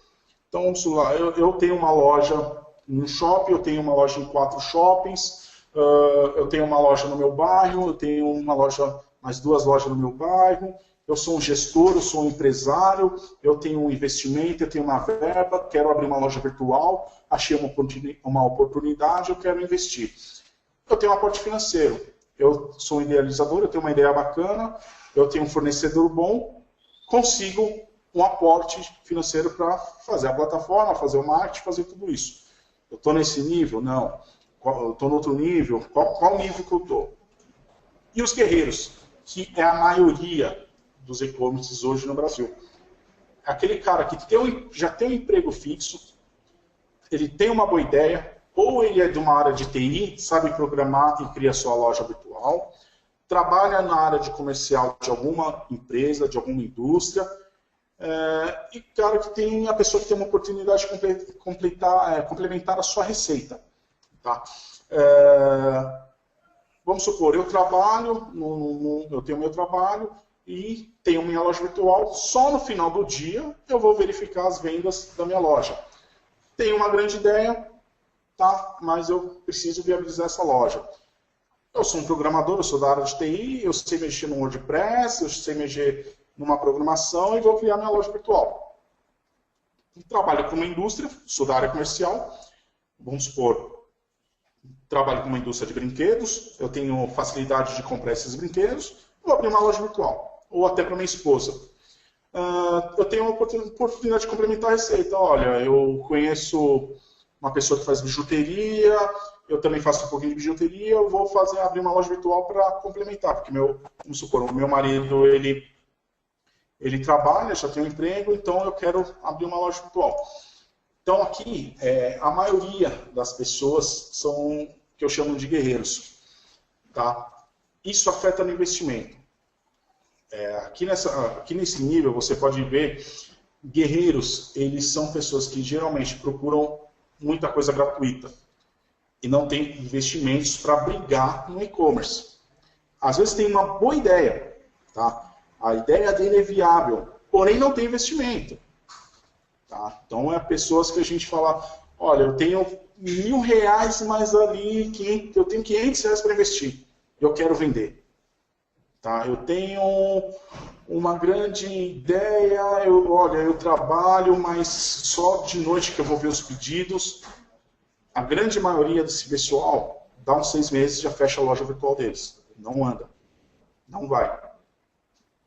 Então, vamos lá, eu tenho uma loja no shopping, eu tenho uma loja em 4 shoppings, eu tenho uma loja no meu bairro, eu tenho mais 2 lojas no meu bairro, eu sou um gestor, eu sou um empresário, eu tenho um investimento, eu tenho uma verba, quero abrir uma loja virtual, achei uma oportunidade, eu quero investir. Eu tenho um aporte financeiro, eu sou um idealizador, eu tenho uma ideia bacana, eu tenho um fornecedor bom, consigo um aporte financeiro para fazer a plataforma, fazer o marketing, fazer tudo isso. Eu estou nesse nível? Não. Eu estou no outro nível? Qual nível que eu estou? E os guerreiros, que é a maioria dos e-commerces hoje no Brasil. Aquele cara que já tem um emprego fixo, ele tem uma boa ideia, ou ele é de uma área de TI, sabe programar e cria sua loja virtual, trabalha na área de comercial de alguma empresa, de alguma indústria, e cara que tem a pessoa que tem uma oportunidade de complementar a sua receita. Tá? vamos supor, eu trabalho, eu tenho meu trabalho e tenho minha loja virtual, só no final do dia eu vou verificar as vendas da minha loja. Tenho uma grande ideia, tá? Mas eu preciso viabilizar essa loja. Eu sou um programador, eu sou da área de TI, eu sei mexer no WordPress, eu sei mexer numa programação e vou criar minha loja virtual. Trabalho com uma indústria, sou da área comercial, vamos supor, trabalho com uma indústria de brinquedos, eu tenho facilidade de comprar esses brinquedos, vou abrir uma loja virtual, ou até para minha esposa. Eu tenho uma oportunidade de complementar a receita. Olha, eu conheço uma pessoa que faz bijuteria, eu também faço um pouquinho de bijuteria, eu vou abrir uma loja virtual para complementar, porque vamos supor, o meu marido, ele trabalha, já tem um emprego, então eu quero abrir uma loja virtual. Então aqui, a maioria das pessoas são, que eu chamo de guerreiros. Tá? Isso afeta no investimento. Aqui nesse nível você pode ver, guerreiros, eles são pessoas que geralmente procuram muita coisa gratuita e não tem investimentos para brigar no e-commerce. Às vezes tem uma boa ideia, tá? A ideia dele é viável, porém não tem investimento. Tá? Então é pessoas que a gente fala, olha, eu tenho R$1.000, mas ali eu tenho R$500 para investir, eu quero vender. Tá? Eu tenho uma grande ideia, olha, eu trabalho, mas só de noite que eu vou ver os pedidos. A grande maioria desse pessoal, dá uns 6 meses, já fecha a loja virtual deles. Não anda. Não vai.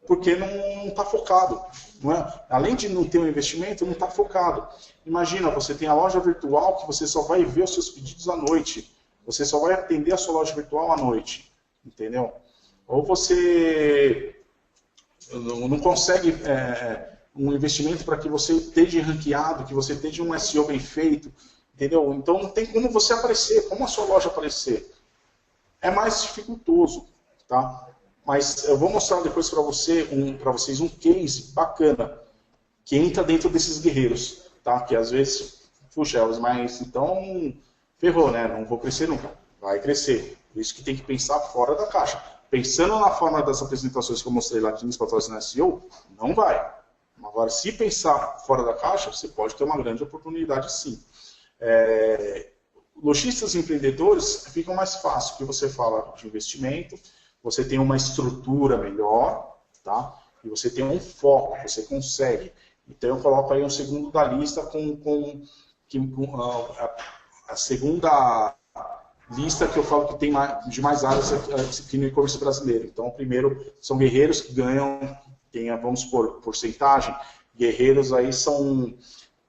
Porque não está focado. Não é? Além de não ter um investimento, não está focado. Imagina, você tem a loja virtual que você só vai ver os seus pedidos à noite. Você só vai atender a sua loja virtual à noite. Entendeu? Ou você não consegue um investimento para que você esteja ranqueado, que você esteja um SEO bem feito, entendeu? Então não tem como você aparecer, como a sua loja aparecer. É mais dificultoso, tá? Mas eu vou mostrar depois para vocês um case bacana, que entra dentro desses guerreiros, tá? Que às vezes, puxa, mas então ferrou, né? Não vou crescer nunca. Vai crescer. Por isso que tem que pensar fora da caixa. Pensando na forma das apresentações que eu mostrei lá aqui nos patrocínios SEO, não vai. Agora, se pensar fora da caixa, você pode ter uma grande oportunidade sim. Lojistas e empreendedores ficam mais fácil, porque você fala de investimento, você tem uma estrutura melhor, tá? E você tem um foco, você consegue. Então eu coloco aí um segundo da lista com a segunda lista que eu falo que tem de mais áreas aqui no e-commerce brasileiro. Então, primeiro, são guerreiros que ganham, vamos supor, porcentagem. Guerreiros aí são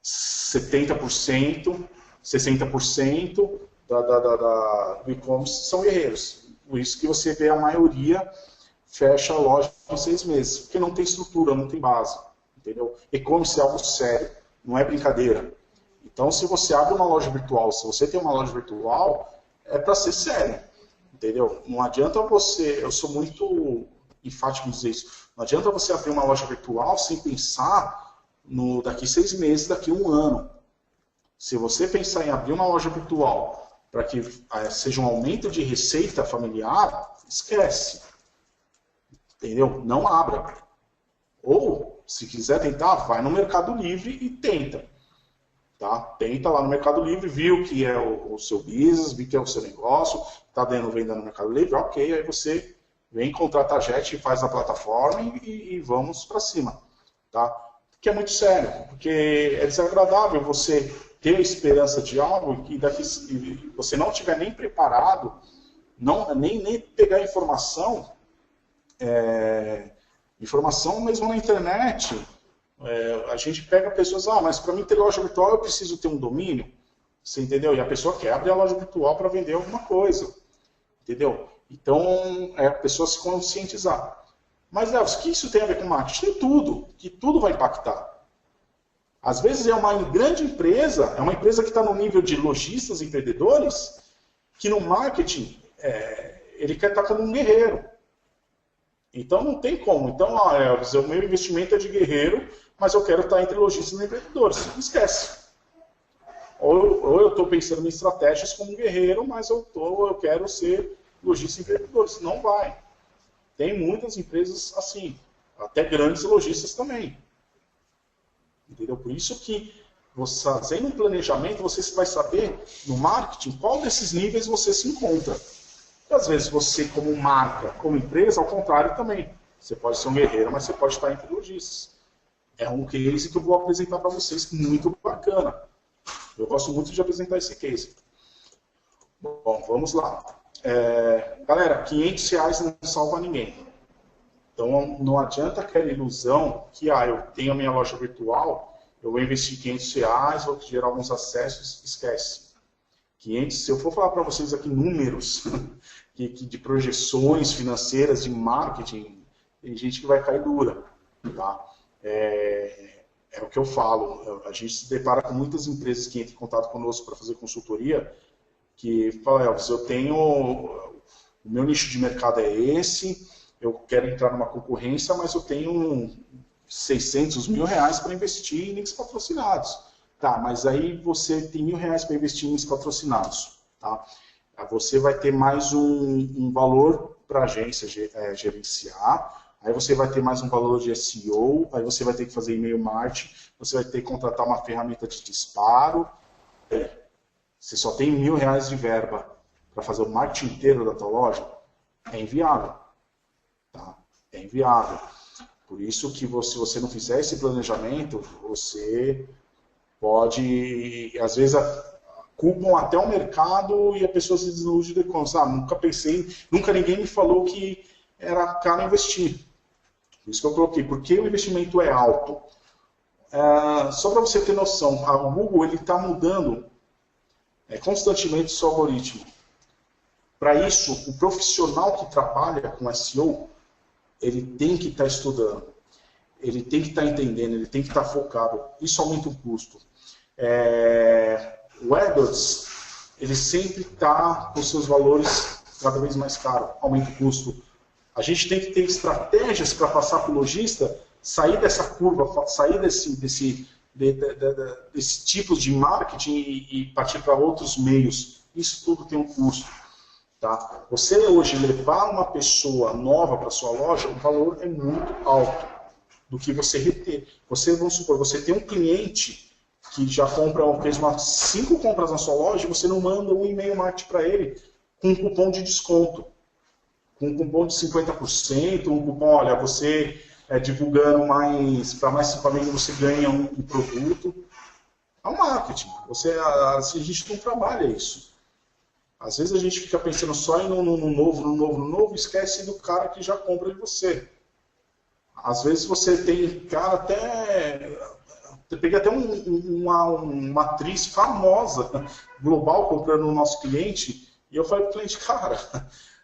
70%, 60% do e-commerce são guerreiros. Por isso que você vê a maioria fecha a loja em 6 meses, porque não tem estrutura, não tem base. Entendeu? E-commerce é algo sério, não é brincadeira. Então, se você abre uma loja virtual, se você tem uma loja virtual, é para ser sério, entendeu? Não adianta você, eu sou muito enfático em dizer isso, não adianta você abrir uma loja virtual sem pensar no daqui 6 meses, daqui 1 ano. Se você pensar em abrir uma loja virtual para que seja um aumento de receita familiar, esquece. Entendeu? Não abra. Ou, se quiser tentar, vai no Mercado Livre e tenta. Tá? Tenta lá no Mercado Livre, viu que é o seu business, viu que é o seu negócio, está dando venda no Mercado Livre, ok, aí você vem, contrata a Jet, faz a plataforma e vamos para cima. Tá? Porque é muito sério, porque é desagradável você ter a esperança de algo que daqui você não estiver nem preparado, nem pegar informação mesmo na internet. A gente pega pessoas, mas para mim ter loja virtual eu preciso ter um domínio, você entendeu? E a pessoa quer abrir a loja virtual para vender alguma coisa, entendeu? Então, a pessoa se conscientizar. Mas, Léo, o que isso tem a ver com marketing? Tem tudo, que tudo vai impactar. Às vezes é uma grande empresa, é uma empresa que está no nível de lojistas, empreendedores, que no marketing ele quer estar como um guerreiro. Então não tem como. Então, Elvis, o meu investimento é de guerreiro, mas eu quero estar entre lojistas e empreendedores. Esquece. Ou eu estou pensando em estratégias como guerreiro, mas eu quero ser lojistas e vendedores. Não vai. Tem muitas empresas assim, até grandes lojistas também. Entendeu? Por isso que, você, fazendo um planejamento, você vai saber, no marketing, qual desses níveis você se encontra. E, às vezes, você, como marca, como empresa, ao contrário também. Você pode ser um guerreiro, mas você pode estar entre lojistas. É um case que eu vou apresentar para vocês, muito bacana. Eu gosto muito de apresentar esse case. Bom, vamos lá. Galera, R$500 não salva ninguém. Então, não adianta aquela ilusão que eu tenho a minha loja virtual, eu vou investir R$500, vou gerar alguns acessos, esquece. 500, se eu for falar para vocês aqui números de projeções financeiras, de marketing, tem gente que vai cair dura. Tá? É o que eu falo. A gente se depara com muitas empresas que entram em contato conosco para fazer consultoria, que falam, Elvis, eu tenho, o meu nicho de mercado é esse, eu quero entrar numa concorrência, mas eu tenho R$600 mil para investir em links patrocinados. Tá, mas aí você tem R$1.000 para investir em links patrocinados. Tá? Você vai ter mais um valor para a agência gerenciar, aí você vai ter mais um valor de SEO, aí você vai ter que fazer e-mail marketing, você vai ter que contratar uma ferramenta de disparo. Você só tem R$1.000 de verba para fazer o marketing inteiro da tua loja, é inviável. Tá? É inviável. Por isso que se você não fizer esse planejamento, você pode, às vezes, culpam até o mercado e a pessoa se desilude de coisa. Nunca pensei, nunca ninguém me falou que era caro investir. Por isso que eu coloquei, porque o investimento é alto. Só para você ter noção, o Google está mudando constantemente o seu algoritmo. Para isso, o profissional que trabalha com SEO, ele tem que estar estudando, ele tem que estar entendendo, ele tem que estar focado. Isso aumenta o custo. O AdWords, ele sempre está com seus valores cada vez mais caros, aumenta o custo. A gente tem que ter estratégias para passar para o lojista, sair dessa curva, sair desse tipo de marketing e partir para outros meios. Isso tudo tem um custo. Tá? Você hoje levar uma pessoa nova para sua loja, o valor é muito alto do que você reter. Vamos supor, você tem um cliente que já fez umas 5 compras na sua loja e você não manda um e-mail marketing para ele com um cupom de desconto. Com um cupom de 50%, um cupom, olha, você divulgando para mais 5 amigos você ganha um produto. É um marketing. A gente não trabalha isso. Às vezes a gente fica pensando só em no novo, esquece do cara que já compra de você. Às vezes você tem cara até... Eu peguei até uma atriz famosa, global, comprando no nosso cliente, e eu falei para o cliente, cara,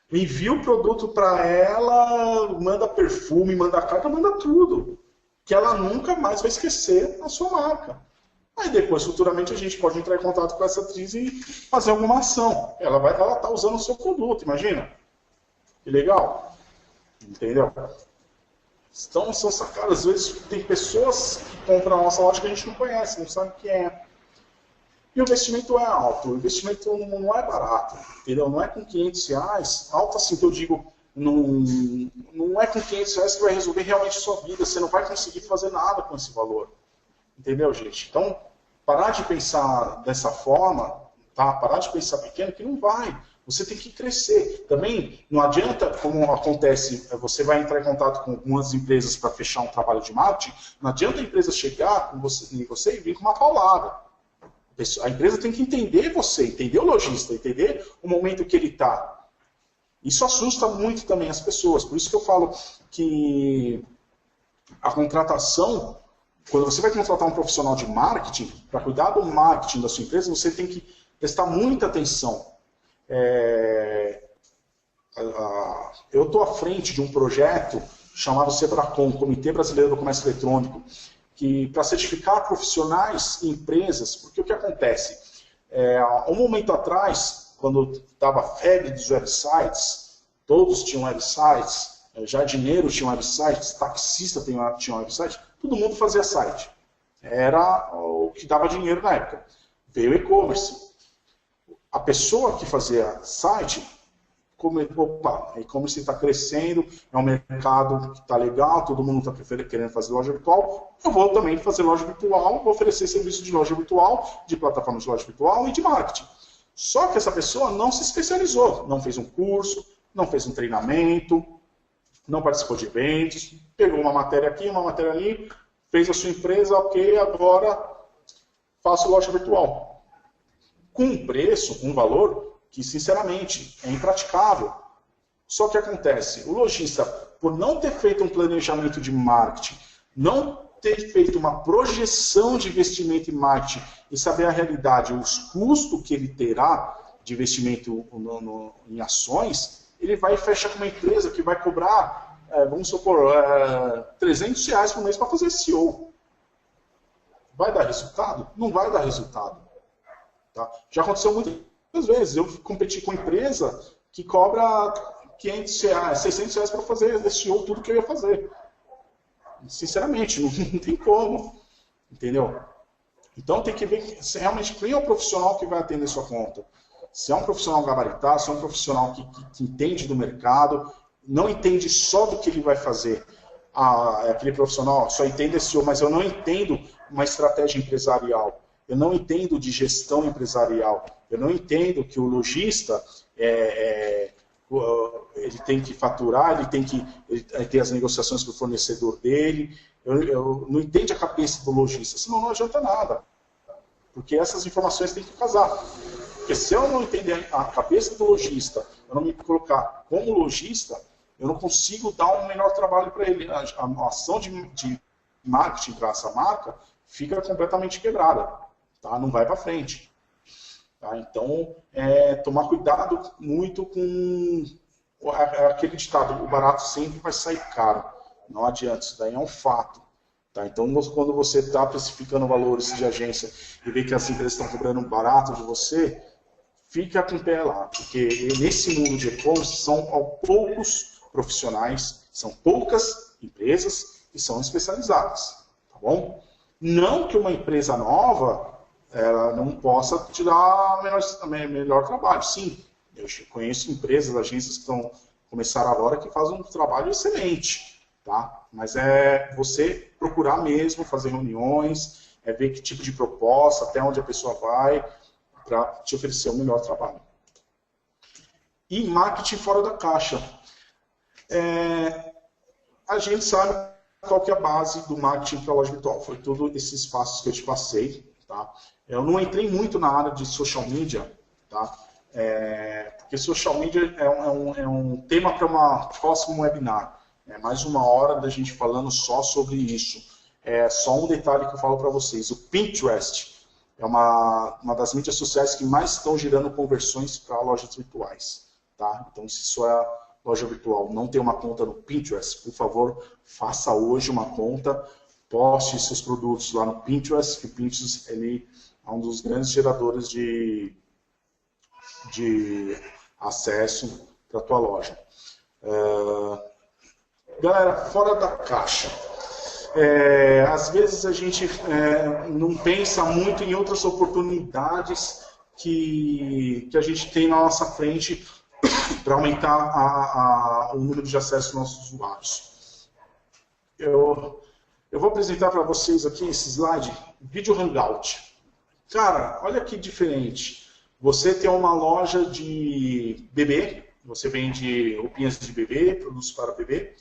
envia o produto para ela, manda perfume, manda carta, manda tudo, que ela nunca mais vai esquecer a sua marca. Aí depois, futuramente, a gente pode entrar em contato com essa atriz e fazer alguma ação. Ela tá usando o seu produto, imagina. Que legal. Entendeu? Então, são sacadas. Às vezes, tem pessoas que compram a nossa loja que a gente não conhece, não sabe o que é. E o investimento é alto. O investimento não é barato. Entendeu? Não é com R$500. Alto assim que eu digo, não é com R$500 que vai resolver realmente a sua vida. Você não vai conseguir fazer nada com esse valor. Entendeu, gente? Então, parar de pensar dessa forma, tá? Parar de pensar pequeno, que não vai. Você tem que crescer. Também não adianta, como acontece, você vai entrar em contato com algumas empresas para fechar um trabalho de marketing, não adianta a empresa chegar com você e vir com uma paulada. A empresa tem que entender você, entender o lojista, entender o momento que ele está. Isso assusta muito também as pessoas. Por isso que eu falo que a contratação... Quando você vai contratar um profissional de marketing, para cuidar do marketing da sua empresa, você tem que prestar muita atenção. Eu estou à frente de um projeto chamado Sebracom, Comitê Brasileiro do Comércio Eletrônico, que para certificar profissionais e empresas, porque o que acontece? Um momento atrás, quando estava a febre dos websites, todos tinham websites, jardineiro tinha websites, taxista tinha website, todo mundo fazia site. Era o que dava dinheiro na época. Veio o e-commerce. A pessoa que fazia site, opa, a e-commerce está crescendo, é um mercado que está legal, todo mundo está querendo fazer loja virtual, eu vou também fazer loja virtual, vou oferecer serviço de loja virtual, de plataforma de loja virtual e de marketing. Só que essa pessoa não se especializou, não fez um curso, não fez um treinamento, não participou de eventos, pegou uma matéria aqui, uma matéria ali, fez a sua empresa, ok, agora faço loja virtual. Com um preço, com um valor que, sinceramente, é impraticável. Só que acontece, o lojista, por não ter feito um planejamento de marketing, não ter feito uma projeção de investimento em marketing e saber a realidade, os custos que ele terá de investimento em ações, ele vai fechar com uma empresa que vai cobrar, vamos supor, R$300 por mês para fazer SEO. Vai dar resultado? Não vai dar resultado. Tá? Já aconteceu muitas vezes. Eu competi com empresa que cobra R$500, R$600 para fazer SEO, tudo que eu ia fazer. Sinceramente, não tem como. Entendeu? Então tem que ver se realmente quem é o profissional que vai atender sua conta. Se é um profissional gabaritado, se é um profissional que entende do mercado, não entende só do que ele vai fazer. Aquele profissional só entende SEO, mas eu não entendo uma estratégia empresarial. Eu não entendo de gestão empresarial. Eu não entendo que o lojista ele tem que faturar, ele tem que ter as negociações com o fornecedor dele. Eu não entendo a cabeça do lojista, senão não adianta nada. Porque essas informações têm que casar. Porque se eu não entender a cabeça do lojista, eu não me colocar como lojista, eu não consigo dar um melhor trabalho para ele. A ação de marketing para essa marca fica completamente quebrada. Tá? Não vai para frente. Tá? Então, tomar cuidado muito com aquele ditado, o barato sempre vai sair caro. Não adianta, isso daí é um fato. Tá? Então, quando você está precificando valores de agência e vê que as empresas estão cobrando barato de você, fica com o pé lá. Porque nesse mundo de e-commerce são poucos profissionais, são poucas empresas que são especializadas. Tá bom? Não que uma empresa nova ela não possa te dar melhor trabalho. Sim, eu conheço empresas, agências que começaram agora que fazem um trabalho excelente. Tá? Mas é você procurar mesmo, fazer reuniões, ver que tipo de proposta, até onde a pessoa vai, para te oferecer o melhor trabalho. E marketing fora da caixa. A gente sabe qual que é a base do marketing para a loja virtual. Foi todos esses passos que eu te passei. Tá? Eu não entrei muito na área de social media, tá? Porque social media é um tema para um próximo webinar. É mais uma hora da gente falando só sobre isso. Só um detalhe que eu falo para vocês. O Pinterest é uma das mídias sociais que mais estão gerando conversões para lojas virtuais. Tá? Então, se sua loja virtual não tem uma conta no Pinterest, por favor, faça hoje uma conta. Poste seus produtos lá no Pinterest, que o Pinterest ele é um dos grandes geradores de acesso para a tua loja. Galera, fora da caixa. Às vezes a gente não pensa muito em outras oportunidades que a gente tem na nossa frente para aumentar o número de acesso dos nossos usuários. Eu vou apresentar para vocês aqui esse slide, vídeo Hangout. Cara, olha que diferente. Você tem uma loja de bebê, você vende roupinhas de bebê, produtos para bebê.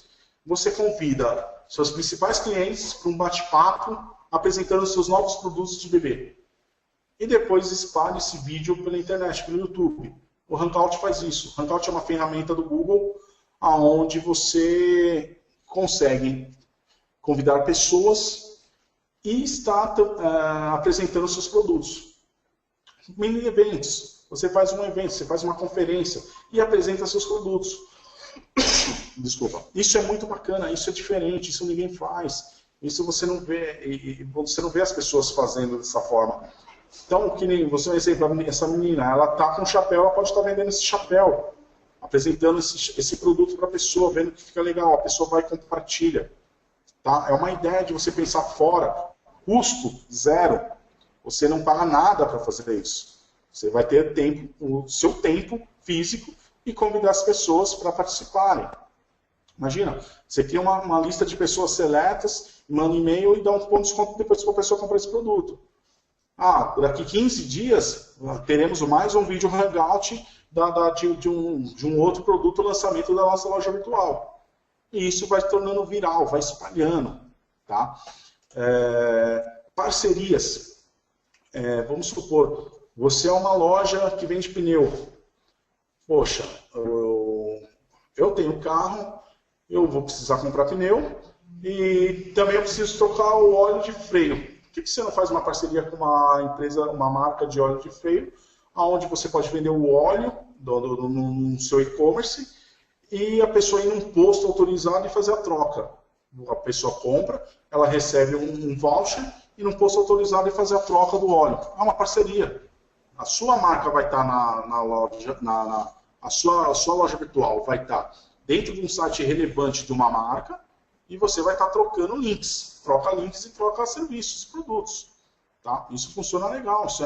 Você convida seus principais clientes para um bate-papo apresentando seus novos produtos de bebê. E depois espalhe esse vídeo pela internet, pelo YouTube. O Hangout faz isso. O Hangout é uma ferramenta do Google onde você consegue convidar pessoas e está apresentando seus produtos. Mini eventos. Você faz um evento, você faz uma conferência e apresenta seus produtos. Desculpa. Isso é muito bacana, isso é diferente, isso ninguém faz. Isso você não vê, você não vê as pessoas fazendo dessa forma. Então, que nem você vai dizer, essa menina, ela está com um chapéu, ela pode estar vendendo esse chapéu, apresentando esse produto para a pessoa, vendo que fica legal, a pessoa vai e compartilha. Tá? É uma ideia de você pensar fora, custo zero. Você não paga nada para fazer isso. Você vai ter tempo, o seu tempo físico e convidar as pessoas para participarem. Imagina, você cria uma lista de pessoas seletas, manda um e-mail e dá um ponto de desconto depois que a pessoa comprar esse produto. Daqui 15 dias teremos mais um vídeo hangout de um outro produto lançamento da nossa loja virtual. E isso vai se tornando viral, vai espalhando. Tá? Parcerias. Vamos supor, você é uma loja que vende pneu. Poxa, eu tenho carro, eu vou precisar comprar pneu e também eu preciso trocar o óleo de freio. Por que você não faz uma parceria com uma empresa, uma marca de óleo de freio, onde você pode vender o óleo no seu e-commerce e a pessoa ir num posto autorizado e fazer a troca. A pessoa compra, ela recebe um voucher e num posto autorizado e fazer a troca do óleo. É uma parceria. A sua marca vai estar na loja, a sua loja virtual vai estar dentro de um site relevante de uma marca e você vai estar trocando links. Troca links e troca serviços e produtos. Tá? Isso funciona legal. Isso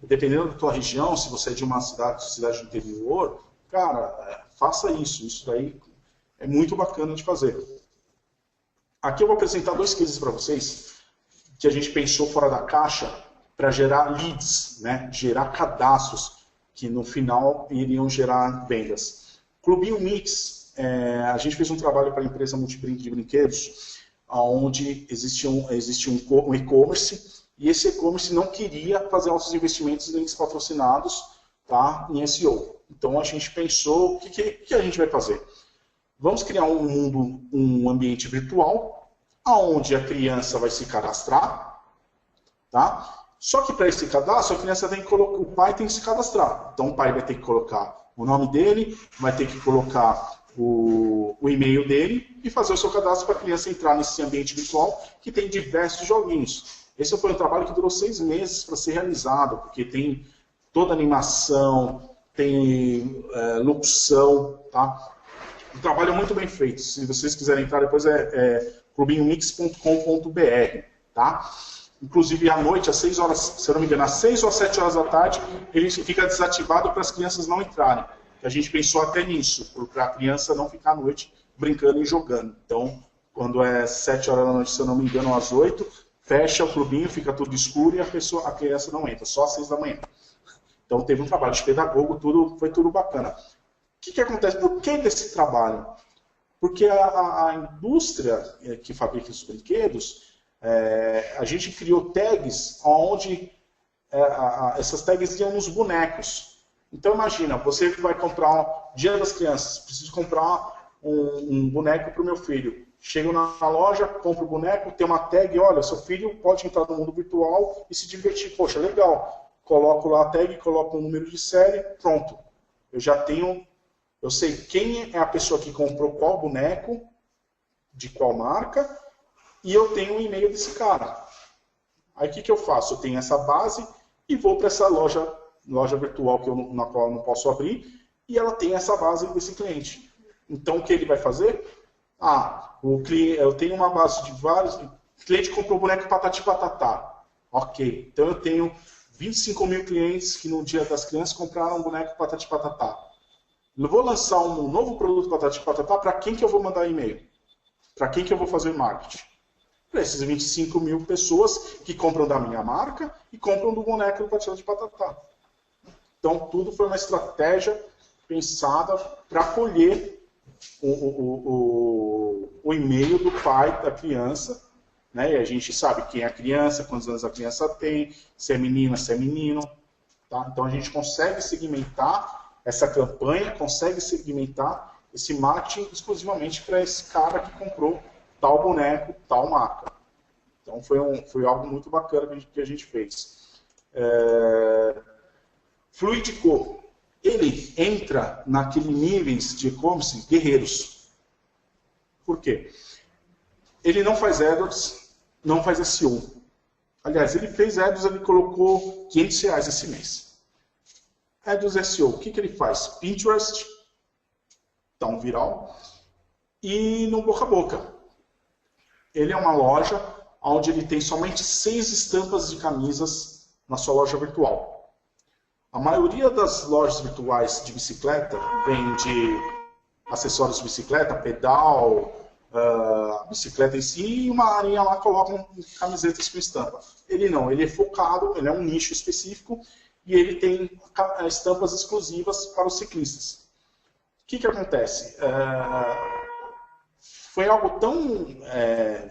dependendo da tua região, se você é de uma cidade do interior, cara, faça isso. Isso daí é muito bacana de fazer. Aqui eu vou apresentar dois cases para vocês que a gente pensou fora da caixa para gerar leads, né? Gerar cadastros que no final iriam gerar vendas. Clubinho Mix, a gente fez um trabalho para a empresa Multibrinco de brinquedos, onde existia um e-commerce, e esse e-commerce não queria fazer nossos investimentos em links patrocinados, tá, em SEO. Então a gente pensou, o que a gente vai fazer? Vamos criar um ambiente virtual, onde a criança vai se cadastrar, tá? Só que para esse cadastro, a criança tem que colocar, o pai tem que se cadastrar. Então o pai vai ter que colocar o nome dele, vai ter que colocar o e-mail dele e fazer o seu cadastro para a criança entrar nesse ambiente virtual que tem diversos joguinhos. Esse foi um trabalho que durou 6 meses para ser realizado, porque tem toda a animação, tem locução, tá? Um trabalho muito bem feito. Se vocês quiserem entrar depois clubinhomix.com.br, tá? Inclusive à noite, às 6 horas, se eu não me engano, às 6 ou às 7 horas da tarde, ele fica desativado para as crianças não entrarem. A gente pensou até nisso, para a criança não ficar à noite brincando e jogando. Então, quando é 7 horas da noite, se eu não me engano, às 8, fecha o clubinho, fica tudo escuro e a criança não entra, só às 6 da manhã. Então teve um trabalho de pedagogo, foi tudo bacana. O que acontece? Por que desse trabalho? Porque a indústria que fabrica os brinquedos, a gente criou tags onde essas tags iam nos bonecos. Então imagina, você vai comprar Dia das Crianças, preciso comprar um boneco para o meu filho. Chego na loja, compro o boneco, tem uma tag, olha, seu filho pode entrar no mundo virtual e se divertir. Poxa, legal. Coloco lá a tag, coloco um número de série, pronto. Eu sei quem é a pessoa que comprou qual boneco, de qual marca, e eu tenho o e-mail desse cara. Aí o que eu faço? Eu tenho essa base e vou para essa loja virtual na qual eu não posso abrir, e ela tem essa base desse cliente. Então o que ele vai fazer? Eu tenho uma base de vários... O cliente comprou o boneco Patati Patatá. Ok, então eu tenho 25 mil clientes que no Dia das Crianças compraram um boneco Patati Patatá. Eu vou lançar um novo produto Patati Patatá, para quem que eu vou mandar e-mail? Para quem que eu vou fazer marketing? Para esses 25 mil pessoas que compram da minha marca e compram do boneco do Patati Patatá. Então tudo foi uma estratégia pensada para colher o e-mail do pai da criança, né? E a gente sabe quem é a criança, quantos anos a criança tem, se é menina, se é menino. Tá? Então a gente consegue segmentar essa campanha, consegue segmentar esse marketing exclusivamente para esse cara que comprou tal boneco, tal marca. Então foi algo muito bacana que a gente fez. Fluidico, ele entra naquele níveis de e-commerce guerreiros. Por quê? Ele não faz AdWords, não faz SEO. Aliás, ele fez AdWords, ele colocou R$500 esse mês. AdWords SEO, o que ele faz? Pinterest, tá um viral, e no boca a boca. Ele é uma loja onde ele tem somente 6 estampas de camisas na sua loja virtual. A maioria das lojas virtuais de bicicleta vende acessórios de bicicleta, pedal, bicicleta em si, e uma arinha lá colocam camisetas com estampa. Ele não, ele é focado, ele é um nicho específico e ele tem estampas exclusivas para os ciclistas. O que acontece? Foi algo tão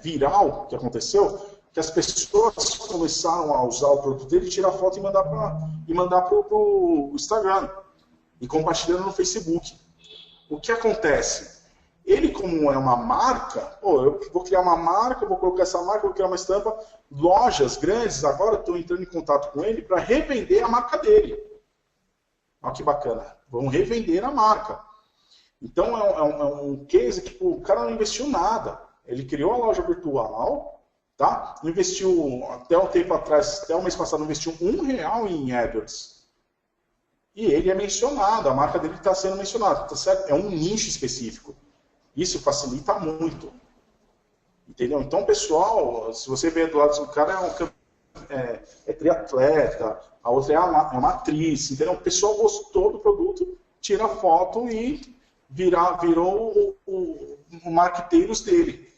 viral que aconteceu que as pessoas começaram a usar o produto dele, tirar foto e mandar para o Instagram e compartilhando no Facebook. O que acontece? Ele, como é uma marca, eu vou criar uma marca, vou colocar essa marca, vou criar uma estampa. Lojas grandes agora estão entrando em contato com ele para revender a marca dele. Olha que bacana. Vão revender a marca. Então é um case que o cara não investiu nada. Ele criou a loja virtual, tá? Investiu, até um tempo atrás, até o mês passado, investiu R$1 em AdWords. E ele é mencionado, a marca dele está sendo mencionada, tá certo? É um nicho específico. Isso facilita muito. Entendeu? Então, pessoal, se você vê do lado do cara, é triatleta, a outra é uma atriz, entendeu? O pessoal gostou do produto, tira a foto e virou o marqueteiros dele.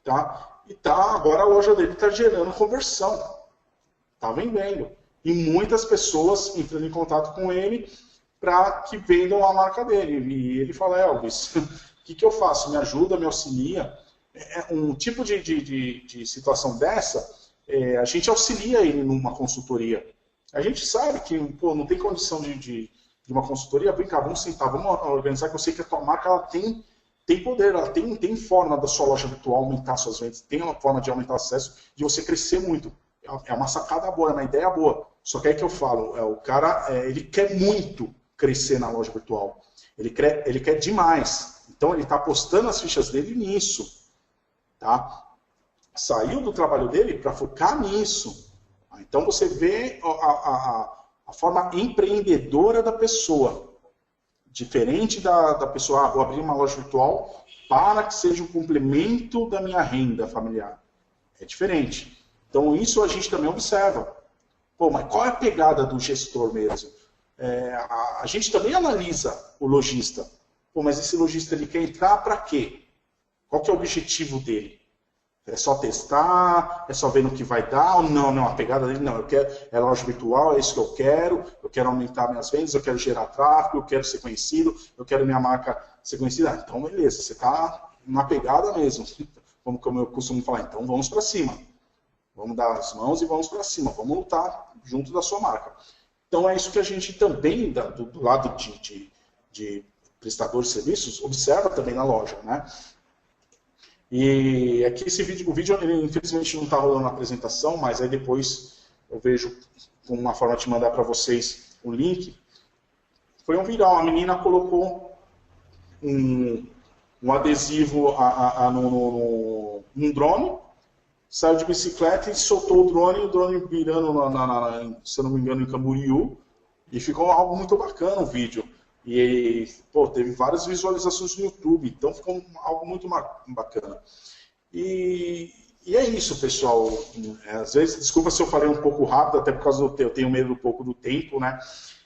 Tá? E agora a loja dele está gerando conversão. Está vendendo. E muitas pessoas entrando em contato com ele para que vendam a marca dele. E ele fala, Elvis, o que eu faço? Me ajuda, me auxilia. Um tipo de situação dessa, a gente auxilia ele numa consultoria. A gente sabe que não tem condição de uma consultoria, vem cá, vamos sentar, vamos organizar, que eu sei que a tua marca ela tem poder, ela tem forma da sua loja virtual aumentar suas vendas, tem uma forma de aumentar o acesso, de você crescer muito. É uma sacada boa, é uma ideia boa. Só que é que eu falo, o cara ele quer muito crescer na loja virtual. Ele quer demais. Então ele está apostando as fichas dele nisso. Tá? Saiu do trabalho dele para focar nisso. Então você vê a forma empreendedora da pessoa. Diferente da pessoa, vou abrir uma loja virtual para que seja um complemento da minha renda familiar. É diferente. Então isso a gente também observa. Mas qual é a pegada do gestor mesmo? A gente também analisa o lojista. Mas esse lojista ele quer entrar para quê? Qual que é o objetivo dele? É só testar? É só ver no que vai dar? Ou não, a pegada dele não. É loja virtual, é isso que eu quero aumentar minhas vendas, eu quero gerar tráfego, eu quero ser conhecido, eu quero minha marca ser conhecida. Então, beleza, você está na pegada mesmo. Como eu costumo falar, então vamos para cima. Vamos dar as mãos e vamos para cima. Vamos lutar junto da sua marca. Então, é isso que a gente também, do lado de prestador de serviços, observa também na loja, né? E aqui o vídeo ele, infelizmente não está rolando na apresentação, mas aí depois eu vejo uma forma de mandar para vocês o link. Foi um viral, a menina colocou um adesivo num drone, saiu de bicicleta e soltou o drone virando, se eu não me engano, em Camboriú, e ficou algo muito bacana o vídeo. E teve várias visualizações no YouTube, então ficou algo muito bacana. E é isso, pessoal. Às vezes, desculpa se eu falei um pouco rápido, até por causa eu tenho medo um pouco do tempo, né?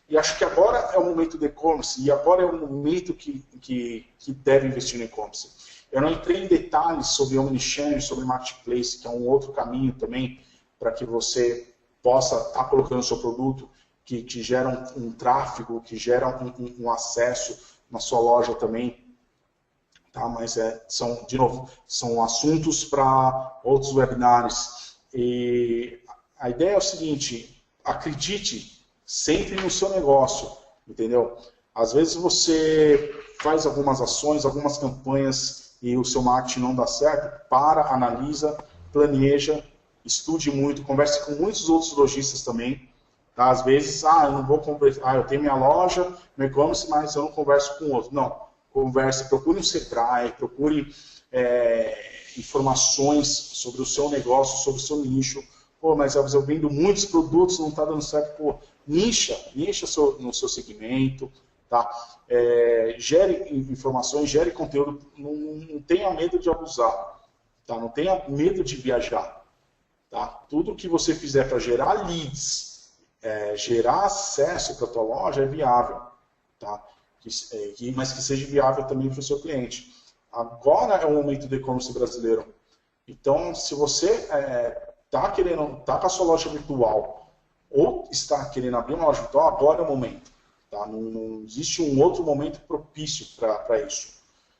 E acho que agora é o momento do e-commerce, e agora é o momento que deve investir no e-commerce. Eu não entrei em detalhes sobre Omnichannel, sobre Marketplace, que é um outro caminho também para que você possa estar colocando o seu produto, que geram um tráfego, que geram um acesso na sua loja também. Tá? Mas de novo, são assuntos para outros webinars. E a ideia é o seguinte, acredite, sempre no seu negócio, entendeu? Às vezes você faz algumas ações, algumas campanhas e o seu marketing não dá certo, analisa, planeja, estude muito, converse com muitos outros lojistas também. Tá? Às vezes, eu não vou conversar, eu tenho minha loja, meu e-commerce, mas eu não converso com outro. Não, converse, procure um Sebrae, procure informações sobre o seu negócio, sobre o seu nicho. Mas eu vendo muitos produtos, não está dando certo. Nicha no seu segmento, tá? Gere informações, gere conteúdo, não tenha medo de abusar, tá? Não tenha medo de viajar. Tá? Tudo que você fizer para gerar leads, gerar acesso para a tua loja é viável, tá? Mas que seja viável também para o seu cliente. Agora é o momento do e-commerce brasileiro. Então, se você tá com a sua loja virtual ou está querendo abrir uma loja virtual, agora é o momento. Tá? Não existe um outro momento propício para isso.